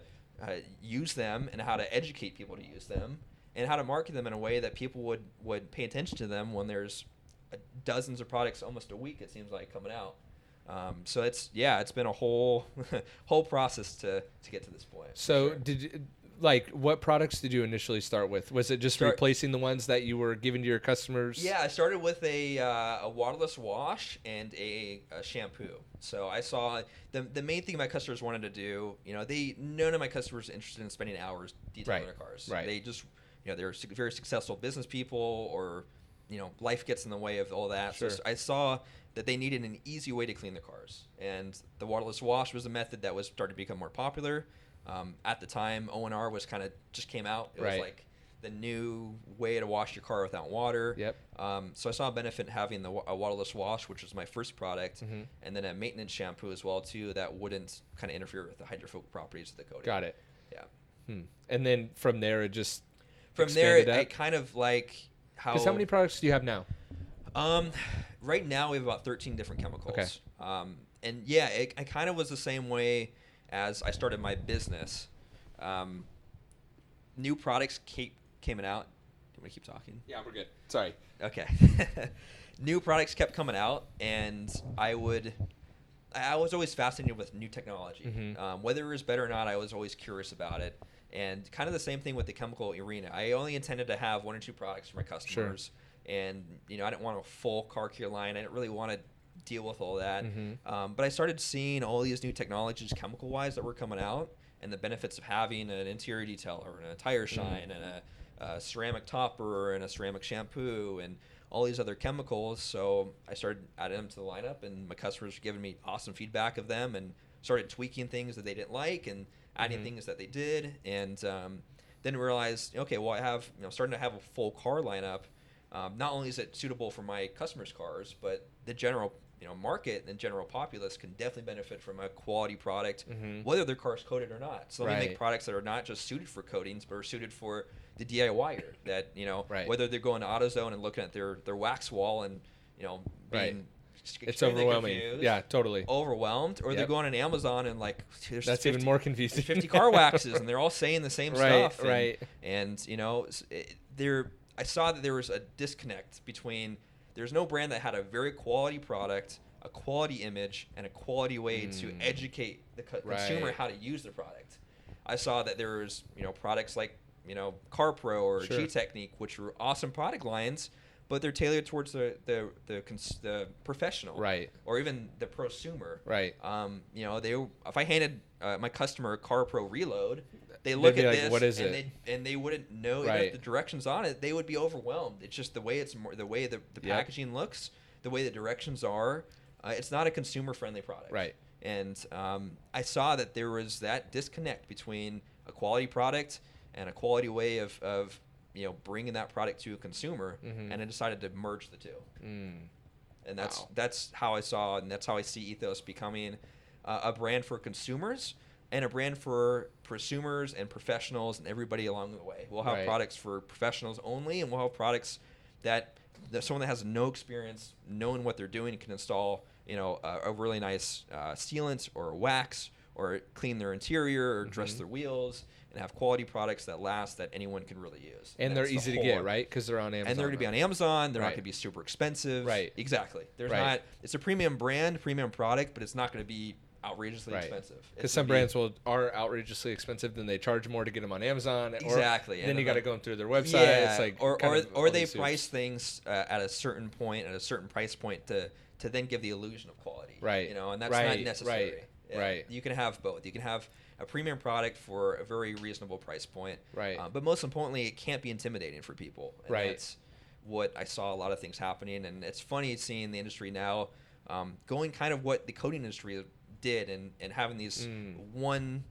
Speaker 3: use them and how to educate people to use them, and how to market them in a way that people would pay attention to them when there's dozens of products almost a week, it seems like, coming out. So it's been a whole process to get to this point.
Speaker 2: So what products did you initially start with? Was it just replacing the ones that you were giving to your customers?
Speaker 3: Yeah, I started with a waterless wash and a shampoo. So I saw the main thing my customers wanted to do. You know, none of my customers are interested in spending hours detailing their cars.
Speaker 2: Right.
Speaker 3: They just, you know, they're very successful business people, or, you know, life gets in the way of all that.
Speaker 2: Sure.
Speaker 3: So I saw that they needed an easy way to clean their cars, and the waterless wash was a method that was starting to become more popular. At the time, O&R was kind of just came out. It was like the new way to wash your car without water.
Speaker 2: Yep.
Speaker 3: So I saw a benefit in having a waterless wash, which was my first product, and then a maintenance shampoo as well too that wouldn't kind of interfere with the hydrophobic properties of the coating.
Speaker 2: Got it.
Speaker 3: Yeah.
Speaker 2: And then from there, it just
Speaker 3: I kind of like how.
Speaker 2: Because how many products do you have now?
Speaker 3: Right now we have about 13 different chemicals.
Speaker 2: Okay.
Speaker 3: And yeah, I kind of was the same way as I started my business. New products keep coming out. Do you want to keep talking?
Speaker 2: Yeah, we're good. Sorry.
Speaker 3: Okay. New products kept coming out, and I was always fascinated with new technology. Whether it was better or not, I was always curious about it. And kind of the same thing with the chemical arena. I only intended to have 1 or 2 products for my customers. Sure. And, you know, I didn't want a full car care line. I didn't really want to deal with all that. But I started seeing all these new technologies chemical-wise that were coming out, and the benefits of having an interior detailer and a tire shine and a ceramic topper and a ceramic shampoo and all these other chemicals. So I started adding them to the lineup, and my customers were giving me awesome feedback of them, and started tweaking things that they didn't like and adding things that they did. And then realized, okay, well, I have, you know, starting to have a full car lineup. Not only is it suitable for my customers' cars, but the general, you know, market and general populace can definitely benefit from a quality product, whether their car's coated or not. So let me make products that are not just suited for coatings, but are suited for the DIYer. That, you know, whether they're going to AutoZone and looking at their wax wall and, you know, being
Speaker 2: it's overwhelming.
Speaker 3: Confused,
Speaker 2: yeah, totally
Speaker 3: overwhelmed, or they're going on Amazon and like there's
Speaker 2: that's 50, even more confusing.
Speaker 3: 50 car waxes, and they're all saying the same stuff.
Speaker 2: Right.
Speaker 3: And you know, I saw that there was a disconnect between, there's no brand that had a very quality product, a quality image, and a quality way to educate the consumer how to use the product. I saw that there was, products like, CarPro or G-Technique, which were awesome product lines, but they're tailored towards the professional,
Speaker 2: right,
Speaker 3: or even the prosumer,
Speaker 2: right.
Speaker 3: If I handed my customer a CarPro Reload, they look at this, what is it? They wouldn't know if the directions on it. They would be overwhelmed. It's just the way the way the packaging looks, the way the directions are. It's not a consumer friendly product,
Speaker 2: right? And
Speaker 3: I saw that there was that disconnect between a quality product and a quality way of bringing that product to a consumer, and I decided to merge the two. And that's how I saw, and that's how I see Ethos becoming a brand for consumers and a brand for prosumers and professionals and everybody along the way. We'll have products for professionals only, and we'll have products that someone that has no experience knowing what they're doing can install, a really nice sealant or wax, or clean their interior, or dress their wheels, and have quality products that last, that anyone can really use.
Speaker 2: And they're easy to get, right? Because they're on Amazon.
Speaker 3: And they're going to be on Amazon. They're not going to be super expensive.
Speaker 2: Right.
Speaker 3: Exactly. It's a premium brand, premium product, but it's not going to be outrageously expensive.
Speaker 2: Because some brands are outrageously expensive, then they charge more to get them on Amazon.
Speaker 3: Exactly.
Speaker 2: And then you got to go through their website.
Speaker 3: Yeah.
Speaker 2: It's like
Speaker 3: or they price things at a certain point, at a certain price point, to then give the illusion of quality.
Speaker 2: Right.
Speaker 3: And that's not necessary.
Speaker 2: Right.
Speaker 3: Yeah. Right. You can have both. You can have a premium product for a very reasonable price point.
Speaker 2: Right.
Speaker 3: But most importantly, it can't be intimidating for people. And
Speaker 2: right.
Speaker 3: That's what I saw a lot of things happening. And it's funny seeing the industry now going kind of what the coating industry did, and having these one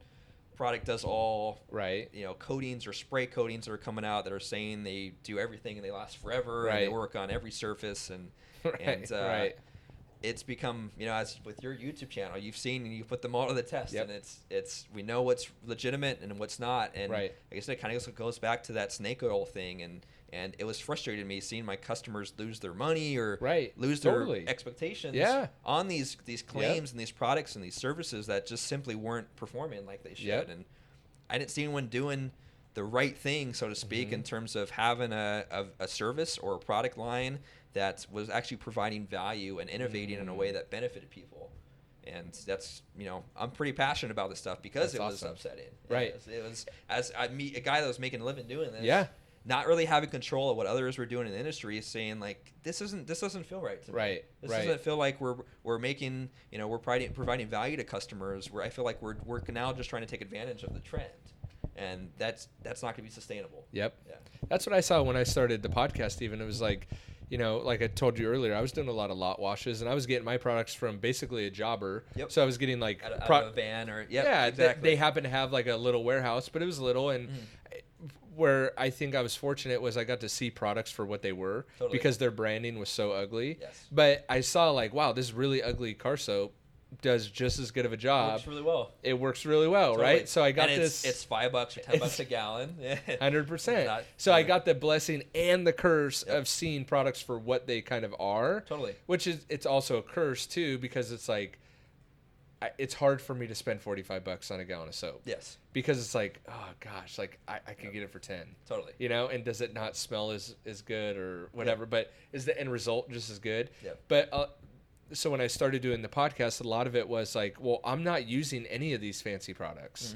Speaker 3: product does all,
Speaker 2: right.
Speaker 3: Coatings or spray coatings that are coming out that are saying they do everything and they last forever,
Speaker 2: right.
Speaker 3: and they work on every surface, and
Speaker 2: right.
Speaker 3: It's become, as with your YouTube channel, you've seen and you put them all to the test,
Speaker 2: yep.
Speaker 3: and it's we know what's legitimate and what's not, and
Speaker 2: right.
Speaker 3: I guess it kind of goes back to that snake oil thing, and it was frustrating to me seeing my customers lose their money or lose their expectations on these claims and these products and these services that just simply weren't performing like they should, and I didn't see anyone doing the right thing, so to speak, in terms of having a service or a product line that was actually providing value and innovating in a way that benefited people. And that's, I'm pretty passionate about this stuff because it was upsetting.
Speaker 2: Right.
Speaker 3: It was as I meet a guy that was making a living doing this.
Speaker 2: Yeah.
Speaker 3: Not really having control of what others were doing in the industry, saying like, this doesn't feel right to me.
Speaker 2: Right.
Speaker 3: This doesn't feel like we're making, we're providing value to customers, where I feel like we're now just trying to take advantage of the trend. And that's not going to be sustainable.
Speaker 2: Yep.
Speaker 3: Yeah.
Speaker 2: That's what I saw when I started the podcast. Even it was like, like I told you earlier, I was doing a lot of lot washes, and I was getting my products from basically a jobber.
Speaker 3: Yep.
Speaker 2: So I was getting like
Speaker 3: out of a van or exactly.
Speaker 2: They happened to have like a little warehouse, but it was little, and where I think I was fortunate was I got to see products for what they were, because their branding was so ugly.
Speaker 3: Yes.
Speaker 2: But I saw like, wow, this really ugly car soap does just as good of a job.
Speaker 3: Works really well.
Speaker 2: It works really well, right? So I got this.
Speaker 3: It's $5 or $10 a gallon.
Speaker 2: 100%. So I got the blessing and the curse of seeing products for what they kind of are.
Speaker 3: Totally.
Speaker 2: Which is, it's also a curse too, because it's like, it's hard for me to spend $45 on a gallon of soap.
Speaker 3: Yes.
Speaker 2: Because it's like, oh gosh, like I could get it for 10.
Speaker 3: Totally.
Speaker 2: And does it not smell as good or whatever? But is the end result just as good?
Speaker 3: Yeah.
Speaker 2: But so when I started doing the podcast, a lot of it was like, well, I'm not using any of these fancy products.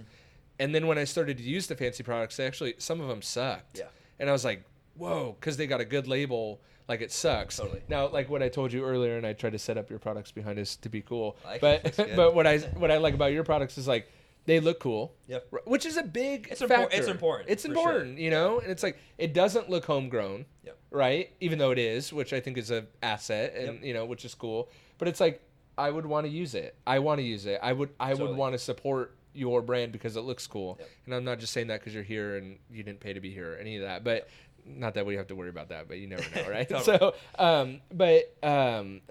Speaker 2: And then when I started to use the fancy products, actually, some of them sucked.
Speaker 3: Yeah.
Speaker 2: And I was like, whoa, because they got a good label, like it sucks.
Speaker 3: Totally.
Speaker 2: Now, like what I told you earlier, and I tried to set up your products behind us to be cool.
Speaker 3: But
Speaker 2: what I like about your products is like, they look cool.
Speaker 3: Yep.
Speaker 2: Which is a big factor.
Speaker 3: It's important.
Speaker 2: It's important, and it's like, it doesn't look homegrown.
Speaker 3: Yep.
Speaker 2: Right? Even though it is, which I think is an asset, and which is cool. But it's like, I would want to use it. I want to use it. I would want to support your brand because it looks cool.
Speaker 3: Yep.
Speaker 2: And I'm not just saying that because you're here and you didn't pay to be here or any of that. But not that we have to worry about that, but you never know, right?
Speaker 3: Totally.
Speaker 2: So, and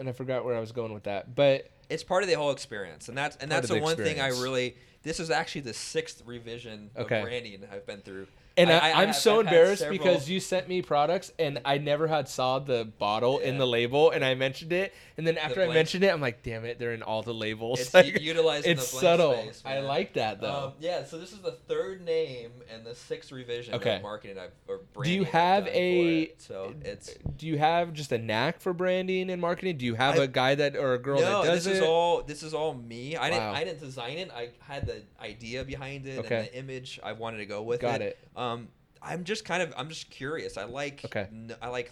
Speaker 2: I forgot where I was going with that. But
Speaker 3: it's part of the whole experience, and that's the one thing I really. This is actually the 6th revision of branding I've been through.
Speaker 2: And I'm so
Speaker 3: I've had
Speaker 2: embarrassed
Speaker 3: several.
Speaker 2: because you sent me products and I never saw the bottle in the label, and I mentioned it, and then after I mentioned it, I'm like, damn it, they're in all the labels.
Speaker 3: It's
Speaker 2: like,
Speaker 3: utilizing
Speaker 2: it's
Speaker 3: the blank
Speaker 2: subtle.
Speaker 3: space, man.
Speaker 2: I like that though.
Speaker 3: Yeah, so this is the 3rd name and the 6th revision of marketing or branding.
Speaker 2: Do you have
Speaker 3: Do
Speaker 2: you have just a knack for branding and marketing? Do you have a guy that or a girl that does it?
Speaker 3: This is all me. I didn't design it. I had the idea behind it and the image I wanted to go with it.
Speaker 2: Got it.
Speaker 3: I'm just curious. I like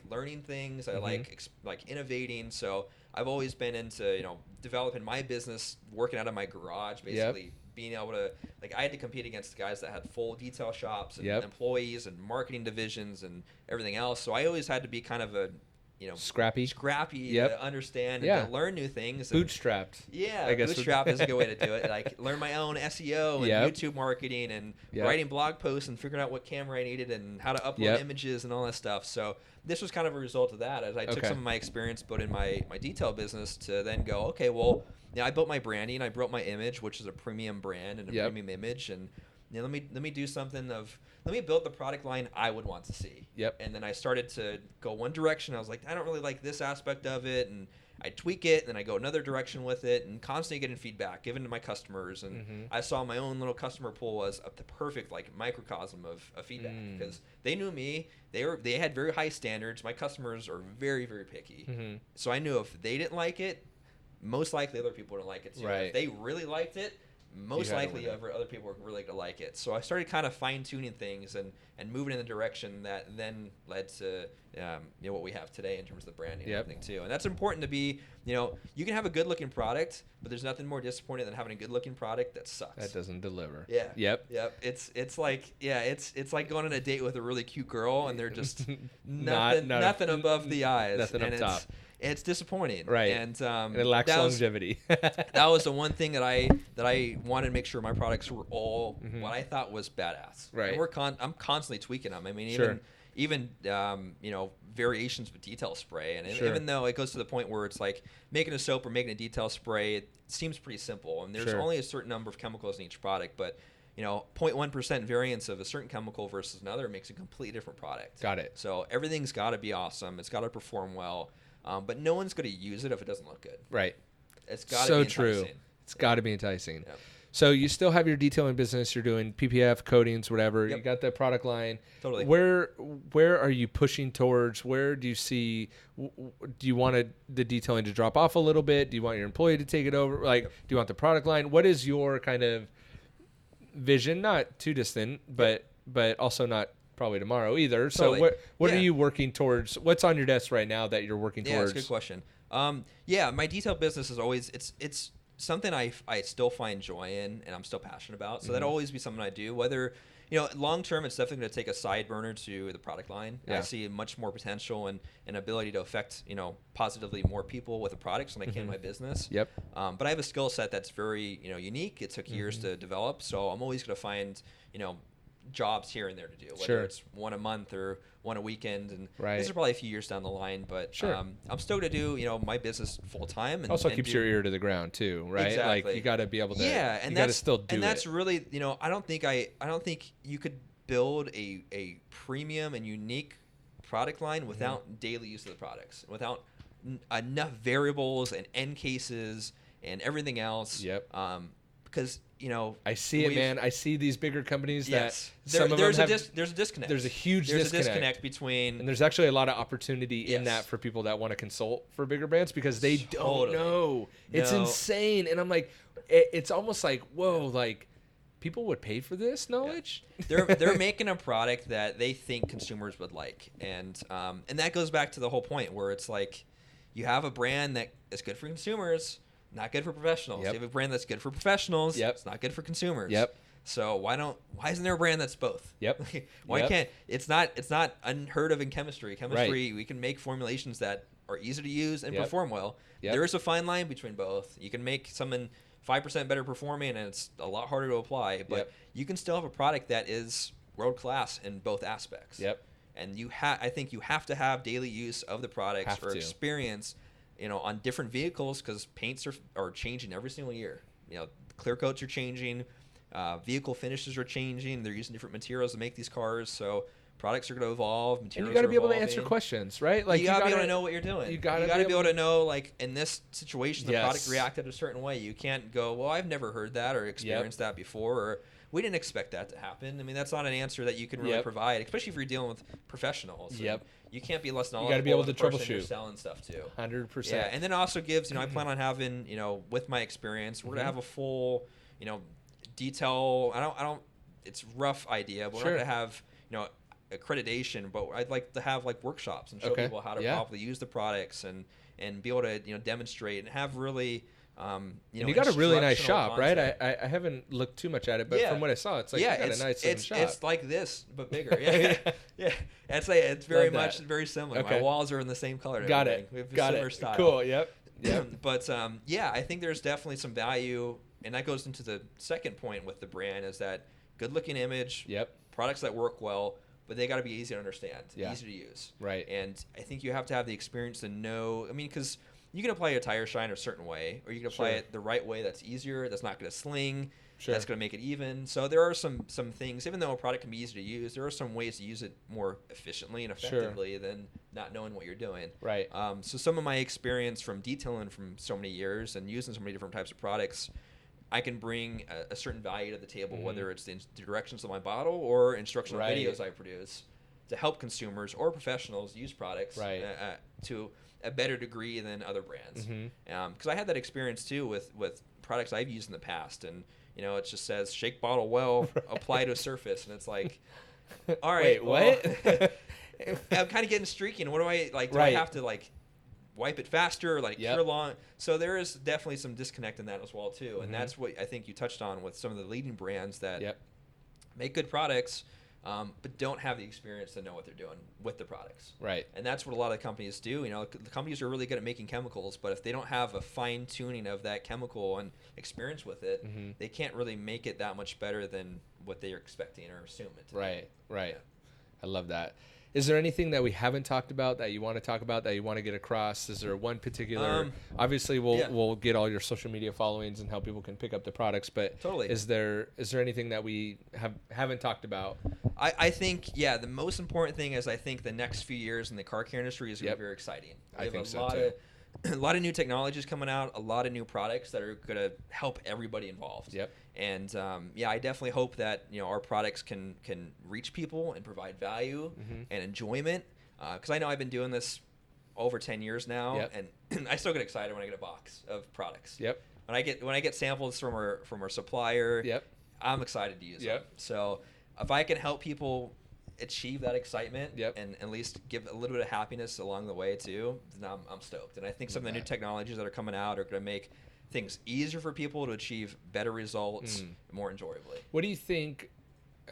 Speaker 3: learning things. I like innovating. So I've always been into developing my business, working out of my garage, basically being able to I had to compete against the guys that had full detail shops and employees and marketing divisions and everything else. So I always had to be kind of a scrappy to understand and to learn new things.
Speaker 2: Bootstrapped.
Speaker 3: Yeah, I guess bootstrap is a good way to do it. Like learn my own SEO and YouTube marketing and writing blog posts and figuring out what camera I needed and how to upload images and all that stuff. So this was kind of a result of that as I took some of my experience building my detail business to then go, okay, well, I built my branding, I built my image, which is a premium brand and a premium image, and let me do something of let me build the product line I would want to see. And then I started to go one direction. I was like, I don't really like this aspect of it, and I tweak it, and then I go another direction with it, and constantly getting feedback given to my customers. And I saw my own little customer pool as the perfect microcosm of feedback because they knew me. They had very high standards. My customers are very, very picky. So I knew if they didn't like it, most likely other people didn't like it too. If they really liked it, most likely other people were really going to like it. So I started kind of fine-tuning things and moving in the direction that then led to what we have today in terms of the branding and everything too. And that's important to be, you can have a good-looking product, but there's nothing more disappointing than having a good-looking product that sucks.
Speaker 2: That doesn't deliver.
Speaker 3: Yep. It's like going on a date with a really cute girl and they're just nothing above the eyes.
Speaker 2: Nothing up top.
Speaker 3: It's disappointing,
Speaker 2: right?
Speaker 3: And
Speaker 2: it lacks longevity.
Speaker 3: That was the one thing that I wanted to make sure my products were all what I thought was badass.
Speaker 2: Right.
Speaker 3: And I'm constantly tweaking them. I mean, even variations with detail spray, and even though it goes to the point where it's like making a soap or making a detail spray, it seems pretty simple, and there's only a certain number of chemicals in each product, but 0.1% variance of a certain chemical versus another makes a completely different product.
Speaker 2: Got it.
Speaker 3: So everything's got to be awesome. It's got to perform well. But no one's going to use it if it doesn't look good.
Speaker 2: Right.
Speaker 3: It's got to be enticing.
Speaker 2: True. It's got to be enticing.
Speaker 3: Yep.
Speaker 2: So you still have your detailing business. You're doing PPF, coatings, whatever. You got the product line.
Speaker 3: Totally.
Speaker 2: Where are you pushing towards? Where do you see? Do you want the detailing to drop off a little bit? Do you want your employee to take it over? Do you want the product line? What is your kind of vision? Not too distant, but also not probably tomorrow either.
Speaker 3: Totally.
Speaker 2: So what are you working towards? What's on your desk right now that you're working towards?
Speaker 3: Yeah, that's a good question. My detail business is always it's something I still find joy in and I'm still passionate about. So that'll always be something I do. Whether long term, it's definitely going to take a side burner to the product line. Yeah. I see much more potential and ability to affect positively more people with the products than I can in my business.
Speaker 2: Yep.
Speaker 3: But I have a skill set that's very unique. It took years to develop, so I'm always going to find jobs here and there to do, whether it's one a month or one a weekend, and this is probably a few years down the line, but I'm still going to do my business full time, and
Speaker 2: also keeps your ear to the ground too, right?
Speaker 3: Exactly.
Speaker 2: Like you got to be able to
Speaker 3: and
Speaker 2: you got to still do
Speaker 3: and that's really I don't think you could build a premium and unique product line without daily use of the products, without enough variables and end cases and everything else. Because
Speaker 2: I see it, man. I see these bigger companies that
Speaker 3: there's a disconnect.
Speaker 2: There's a huge
Speaker 3: disconnect between,
Speaker 2: and there's actually a lot of opportunity in that for people that want to consult for bigger brands because they don't know. It's insane, and I'm like, it's almost like whoa, like people would pay for this knowledge.
Speaker 3: They're making a product that they think consumers would like, and that goes back to the whole point where it's like you have a brand that is good for consumers. Not good for professionals. You have a brand that's good for professionals. It's not good for consumers. So why isn't there a brand that's both? Why can't it's not unheard of in chemistry. We can make formulations that are easy to use and perform well. There is a fine line between both. You can make something 5% better performing and it's a lot harder to apply, but you can still have a product that is world class in both aspects. And I think you have to have daily use of the products or experience on different vehicles because paints are changing every single year. Clear coats are changing. Vehicle finishes are changing. They're using different materials to make these cars. So products are going to evolve. Materials
Speaker 2: and you got to be able to
Speaker 3: evolving.
Speaker 2: answer questions, right? Like
Speaker 3: you got to be able to know what you're doing.
Speaker 2: You got to
Speaker 3: be able to know, like, in this situation, the
Speaker 2: Yes.
Speaker 3: product reacted a certain way. You can't go, well, I've never heard that or experienced that before, or we didn't expect that to happen. I mean, that's not an answer that you can really provide, especially if you're dealing with professionals.
Speaker 2: Yep.
Speaker 3: You can't be less knowledgeable.
Speaker 2: You got to be able
Speaker 3: than
Speaker 2: to
Speaker 3: the person you're
Speaker 2: troubleshoot.
Speaker 3: selling stuff to.
Speaker 2: 100%.
Speaker 3: Yeah, and then it also gives, I plan on having, with my experience, we're gonna have a full, detail. I don't. It's rough idea, but we're not gonna have, accreditation. But I'd like to have like workshops and show people how to properly use the products and be able to demonstrate and have really.
Speaker 2: And you got a really nice shop,
Speaker 3: content.
Speaker 2: right? I haven't looked too much at it, but from what I saw, it's like you got a nice shop.
Speaker 3: It's like this, but bigger. Yeah. It's very similar.
Speaker 2: Okay.
Speaker 3: My walls are in the same color.
Speaker 2: Got it.
Speaker 3: We have a
Speaker 2: Got
Speaker 3: similar
Speaker 2: it.
Speaker 3: style.
Speaker 2: Cool. Yep.
Speaker 3: But I think there's definitely some value, and that goes into the second point with the brand is that good-looking image.
Speaker 2: Yep.
Speaker 3: Products that work well, but they got to be easy to understand, easy to use.
Speaker 2: Right.
Speaker 3: And I think you have to have the experience to know. I mean, because you can apply a tire shine a certain way, or you can apply it the right way that's easier, that's not going to sling, that's going to make it even. So there are some things, even though a product can be easy to use, there are some ways to use it more efficiently and effectively than not knowing what you're doing.
Speaker 2: Right.
Speaker 3: So some of my experience from detailing from so many years and using so many different types of products, I can bring a certain value to the table, whether it's the directions of my bottle or instructional videos I produce to help consumers or professionals use products to a better degree than other brands. Because I had that experience too with products I've used in the past, and it just says shake bottle well, apply to a surface, and it's like, all right,
Speaker 2: what?
Speaker 3: I'm kind of getting streaky, and what do I like? Do I have to like wipe it faster, like cure long? So there is definitely some disconnect in that as well too, and that's what I think you touched on with some of the leading brands that make good products. But don't have the experience to know what they're doing with the products.
Speaker 2: Right.
Speaker 3: And that's what a lot of companies do. The companies are really good at making chemicals, but if they don't have a fine tuning of that chemical and experience with it, they can't really make it that much better than what they're expecting or assume it to be.
Speaker 2: Right. Yeah. I love that. Is there anything that we haven't talked about that you want to talk about that you want to get across? Is there one particular? Obviously, we'll get all your social media followings and how people can pick up the products. But is there anything that we haven't talked about?
Speaker 3: I think the most important thing is I think the next few years in the car care industry is going to be very exciting.
Speaker 2: I think so too.
Speaker 3: A lot of new technologies coming out, a lot of new products that are going to help everybody involved.
Speaker 2: Yep.
Speaker 3: And I definitely hope that our products can reach people and provide value and enjoyment. Because I know I've been doing this over 10 years now, and I still get excited when I get a box of products.
Speaker 2: Yep.
Speaker 3: When I get samples from our supplier, I'm excited to use them. So if I can help people achieve that excitement and at least give a little bit of happiness along the way too, then I'm stoked. And I think some of the new technologies that are coming out are going to make things easier for people to achieve better results more enjoyably.
Speaker 2: What do you think?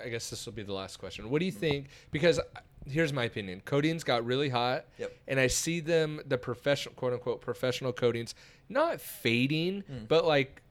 Speaker 2: I guess this will be the last question. What do you think? Because here's my opinion. Coatings got really hot, and I see them, the professional, quote unquote, professional coatings, not fading, but like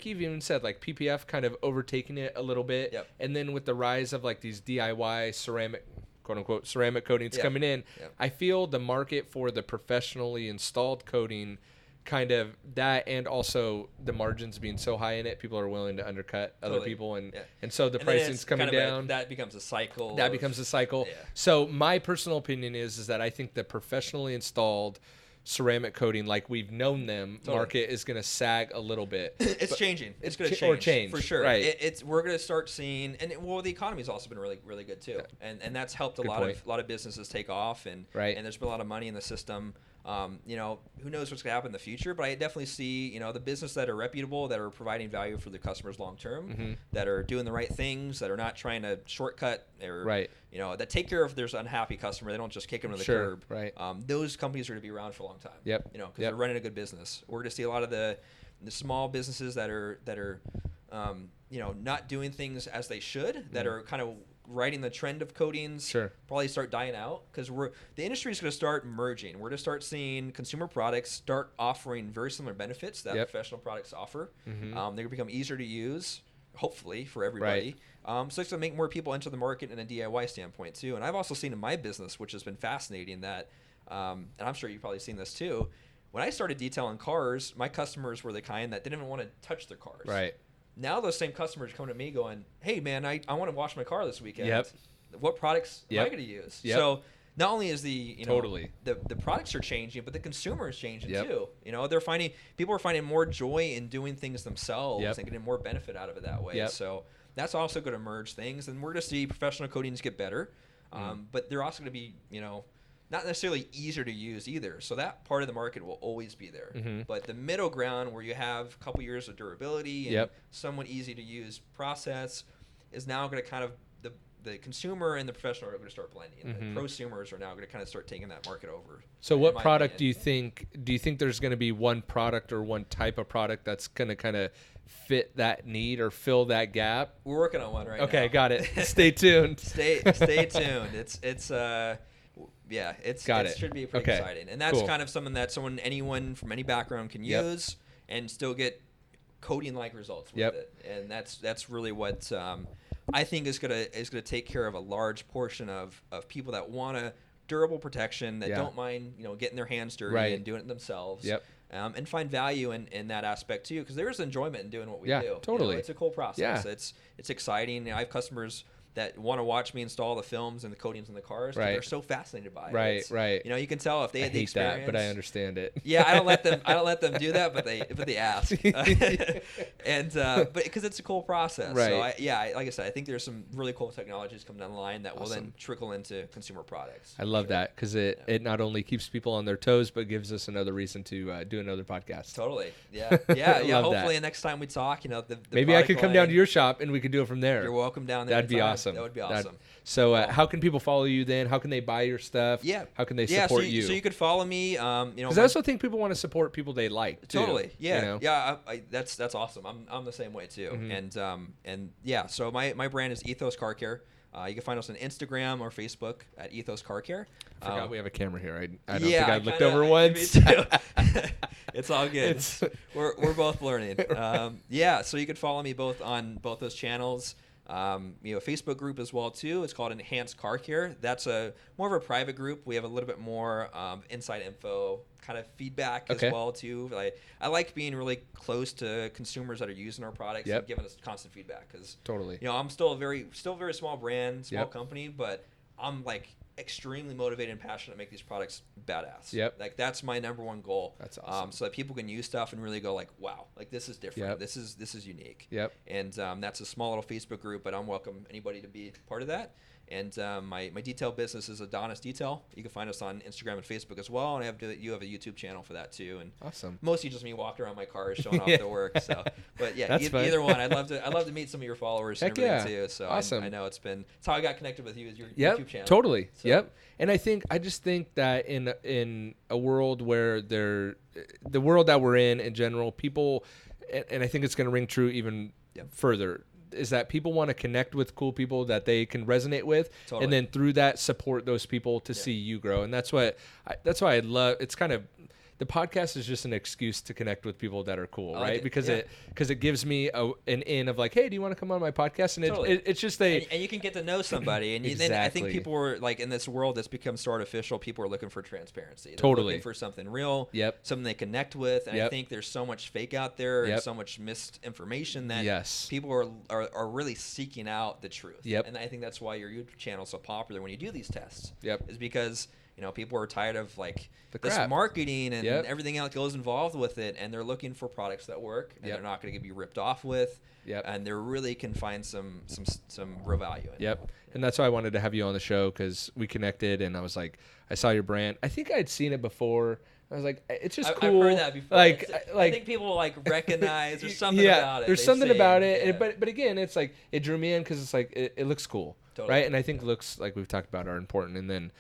Speaker 2: you've even said, like PPF kind of overtaking it a little bit. And then with the rise of like these DIY ceramic, quote unquote, ceramic coatings coming in, I feel the market for the professionally installed coating kind of that, and also the margins being so high in it, people are willing to undercut other people, and so the pricing's coming down.
Speaker 3: That becomes a cycle.
Speaker 2: So my personal opinion is that I think the professionally installed ceramic coating, like we've known them, market is going to sag a little bit.
Speaker 3: It's changing. It's going to change for sure. Right. We're going to start seeing, and the economy's also been really, really good too, and that's helped a lot of businesses take off, and there's been a lot of money in the system. Who knows what's going to happen in the future, but I definitely see, the business that are reputable, that are providing value for the customers long term, that are doing the right things, that are not trying to shortcut, or that take care of their unhappy customer. They don't just kick them to the curb. Those companies are going to be around for a long time. Because they're running a good business. We're going to see a lot of the small businesses that are not doing things as they should, that are kind of riding the trend of coatings, probably start dying out, because the industry is going to start merging. We're going to start seeing consumer products start offering very similar benefits that professional products offer. They're going to become easier to use, hopefully, for everybody. So it's going to make more people enter the market in a DIY standpoint too. And I've also seen in my business, which has been fascinating, that, and I'm sure you've probably seen this too, when I started detailing cars, my customers were the kind that didn't even want to touch their cars. now those same customers come to me going, hey man, I want to wash my car this weekend.
Speaker 2: Yep.
Speaker 3: What products am I
Speaker 2: Yep.
Speaker 3: going to use?
Speaker 2: Yep.
Speaker 3: So not only is the
Speaker 2: Totally.
Speaker 3: the products are changing, but the consumer is changing
Speaker 2: Yep.
Speaker 3: too. People are finding more joy in doing things themselves
Speaker 2: Yep.
Speaker 3: and getting more benefit out of it that way.
Speaker 2: Yep.
Speaker 3: So that's also going to merge things, and we're going to see professional coatings get better, but they're also going to be not necessarily easier to use either. So that part of the market will always be there.
Speaker 2: Mm-hmm.
Speaker 3: But the middle ground where you have a couple years of durability and
Speaker 2: Yep.
Speaker 3: somewhat easy to use process is now going to kind of the consumer and the professional are going to start blending.
Speaker 2: Mm-hmm.
Speaker 3: The prosumers are now going to kind of start taking that market over.
Speaker 2: So
Speaker 3: in
Speaker 2: what
Speaker 3: my
Speaker 2: product
Speaker 3: opinion.
Speaker 2: do you think there's going to be one product or one type of product that's going to kind of fit that need or fill that gap?
Speaker 3: We're working on one right now.
Speaker 2: Okay, got it. Stay tuned.
Speaker 3: Stay tuned. It
Speaker 2: Got it.
Speaker 3: should be pretty
Speaker 2: Okay.
Speaker 3: exciting. And that's
Speaker 2: Cool.
Speaker 3: kind of something that anyone from any background can
Speaker 2: Yep.
Speaker 3: use and still get coding like results with
Speaker 2: Yep.
Speaker 3: it. And that's really what I think is gonna take care of a large portion of people that want a durable protection, that
Speaker 2: Yeah.
Speaker 3: don't mind getting their hands dirty
Speaker 2: Right.
Speaker 3: and doing it themselves.
Speaker 2: Yep.
Speaker 3: And find value in that aspect too, because there is enjoyment in doing what we
Speaker 2: Yeah,
Speaker 3: do.
Speaker 2: totally.
Speaker 3: It's a cool process.
Speaker 2: Yeah.
Speaker 3: It's exciting. I have customers that want to watch me install the films and the coatings in the cars. 'Cause
Speaker 2: Right.
Speaker 3: They're so fascinated by it.
Speaker 2: Right,
Speaker 3: It's-
Speaker 2: right.
Speaker 3: You can tell if they
Speaker 2: I
Speaker 3: had the
Speaker 2: hate
Speaker 3: experience.
Speaker 2: that, but I understand it.
Speaker 3: Yeah, I don't let them do that, but they ask, and but because it's a cool process.
Speaker 2: Right.
Speaker 3: So like I said, I think there's some really cool technologies coming down the line that will then
Speaker 2: Awesome.
Speaker 3: trickle into consumer products.
Speaker 2: I love that because it not only keeps people on their toes, but gives us another reason to do another podcast.
Speaker 3: Totally. Yeah.
Speaker 2: Love
Speaker 3: Hopefully,
Speaker 2: that.
Speaker 3: next time we talk, the
Speaker 2: Maybe I
Speaker 3: product
Speaker 2: could come down
Speaker 3: line-
Speaker 2: to your shop and we could do it from there.
Speaker 3: You're welcome down there.
Speaker 2: That'd be
Speaker 3: anytime.
Speaker 2: awesome.
Speaker 3: That would be
Speaker 2: That'd-
Speaker 3: awesome.
Speaker 2: So how can people follow you then? How can they buy your stuff?
Speaker 3: Yeah.
Speaker 2: How can they
Speaker 3: Yeah,
Speaker 2: support
Speaker 3: so
Speaker 2: you?
Speaker 3: So you could follow me.
Speaker 2: Because I also think people want to support people they like too.
Speaker 3: Totally. Yeah.
Speaker 2: you know?
Speaker 3: Yeah. That's awesome. I'm the same way too.
Speaker 2: Mm-hmm.
Speaker 3: And yeah. So my brand is Ethos Car Care. You can find us on Instagram or Facebook at Ethos Car Care.
Speaker 2: I forgot we have a camera here. I don't
Speaker 3: yeah,
Speaker 2: think I looked
Speaker 3: kinda-
Speaker 2: over once.
Speaker 3: Me too. It's all good.
Speaker 2: It's-
Speaker 3: We're both learning. Yeah. So you can follow me both on both those channels. A Facebook group as well too. It's called Enhanced Car Care. That's more of a private group. We have a little bit more inside info, kind of feedback
Speaker 2: Okay.
Speaker 3: as well too. I like being really close to consumers that are using our products
Speaker 2: Yep.
Speaker 3: and giving us constant feedback because
Speaker 2: Totally.
Speaker 3: I'm still a very small brand, small
Speaker 2: Yep.
Speaker 3: company, but I'm extremely motivated and passionate to make these products badass.
Speaker 2: Yep.
Speaker 3: That's my number one goal.
Speaker 2: That's awesome.
Speaker 3: So that people can use stuff and really go wow, this is different.
Speaker 2: Yep.
Speaker 3: This is unique.
Speaker 2: Yep.
Speaker 3: And that's a small little Facebook group, but I'm welcome anybody to be part of that. And my detail business is Adonis Detail. You can find us on Instagram and Facebook as well. And you have a YouTube channel for that too. And
Speaker 2: Awesome.
Speaker 3: mostly just me walking around my cars showing off
Speaker 2: Yeah.
Speaker 3: the work. So, but yeah,
Speaker 2: That's fun.
Speaker 3: either one. I'd love to meet some of your followers
Speaker 2: Heck
Speaker 3: and everything
Speaker 2: yeah.
Speaker 3: too. So
Speaker 2: Awesome.
Speaker 3: I know it's how I got connected with you is your
Speaker 2: Yep,
Speaker 3: YouTube channel.
Speaker 2: totally.
Speaker 3: So-
Speaker 2: Yep. And I just think that in a world where the world that we're in general, people, and I think it's going to ring true even
Speaker 3: Yep.
Speaker 2: further, is that people want to connect with cool people that they can resonate with,
Speaker 3: Totally.
Speaker 2: and then through that support those people to see you grow. And that's why I love. It's kind of. The podcast is just an excuse to connect with people that are cool,
Speaker 3: I like
Speaker 2: right?
Speaker 3: it.
Speaker 2: Because
Speaker 3: Yeah.
Speaker 2: it gives me an in of hey, do you want to come on my podcast? And
Speaker 3: Totally.
Speaker 2: it's just
Speaker 3: and you can get to know somebody, and then I think
Speaker 2: Exactly.
Speaker 3: people are in this world that's become so artificial. People are looking for transparency. They're
Speaker 2: Totally.
Speaker 3: looking for something real.
Speaker 2: Yep.
Speaker 3: Something they connect with, and I
Speaker 2: Yep.
Speaker 3: think there's so much fake out there and
Speaker 2: Yep.
Speaker 3: so much misinformation that
Speaker 2: Yes.
Speaker 3: people are really seeking out the truth.
Speaker 2: Yep.
Speaker 3: And I think that's why your YouTube channel is so popular when you do these tests.
Speaker 2: Yep.
Speaker 3: Is because people are tired of
Speaker 2: The
Speaker 3: this
Speaker 2: crap.
Speaker 3: marketing and
Speaker 2: Yep.
Speaker 3: everything else goes involved with it, and they're looking for products that work, and
Speaker 2: Yep.
Speaker 3: they're not going to be ripped off with.
Speaker 2: Yep.
Speaker 3: And they really can find some real value in it.
Speaker 2: Yep. And that's why I wanted to have you on the show because we connected and I was like, I saw your brand. I think I'd seen it before. I was like, it's just cool.
Speaker 3: I've heard that before.
Speaker 2: Like,
Speaker 3: I think people recognize there's something
Speaker 2: yeah,
Speaker 3: about it.
Speaker 2: there's
Speaker 3: They
Speaker 2: something
Speaker 3: say,
Speaker 2: about it.
Speaker 3: yeah.
Speaker 2: But again, it's like it drew me in because it's like it looks cool,
Speaker 3: Totally.
Speaker 2: right? And I think looks like we've talked about are important. And then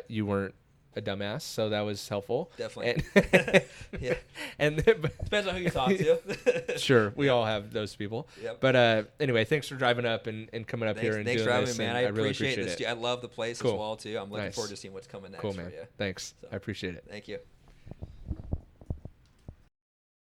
Speaker 2: you weren't a dumbass, so that was helpful.
Speaker 3: Definitely.
Speaker 2: And
Speaker 3: Yeah.
Speaker 2: and then,
Speaker 3: Depends on who you talk to.
Speaker 2: sure, we all have those people.
Speaker 3: Yep.
Speaker 2: But anyway, thanks for driving up and coming up here and
Speaker 3: Thanks
Speaker 2: doing
Speaker 3: for having
Speaker 2: this.
Speaker 3: me, man.
Speaker 2: and
Speaker 3: I
Speaker 2: really
Speaker 3: appreciate
Speaker 2: appreciate
Speaker 3: this.
Speaker 2: it.
Speaker 3: I love the place
Speaker 2: Cool.
Speaker 3: as well too. I'm looking
Speaker 2: Nice.
Speaker 3: forward to seeing what's coming next
Speaker 2: Cool,
Speaker 3: for
Speaker 2: man.
Speaker 3: you.
Speaker 2: Thanks.
Speaker 3: So.
Speaker 2: I appreciate it.
Speaker 3: Thank you.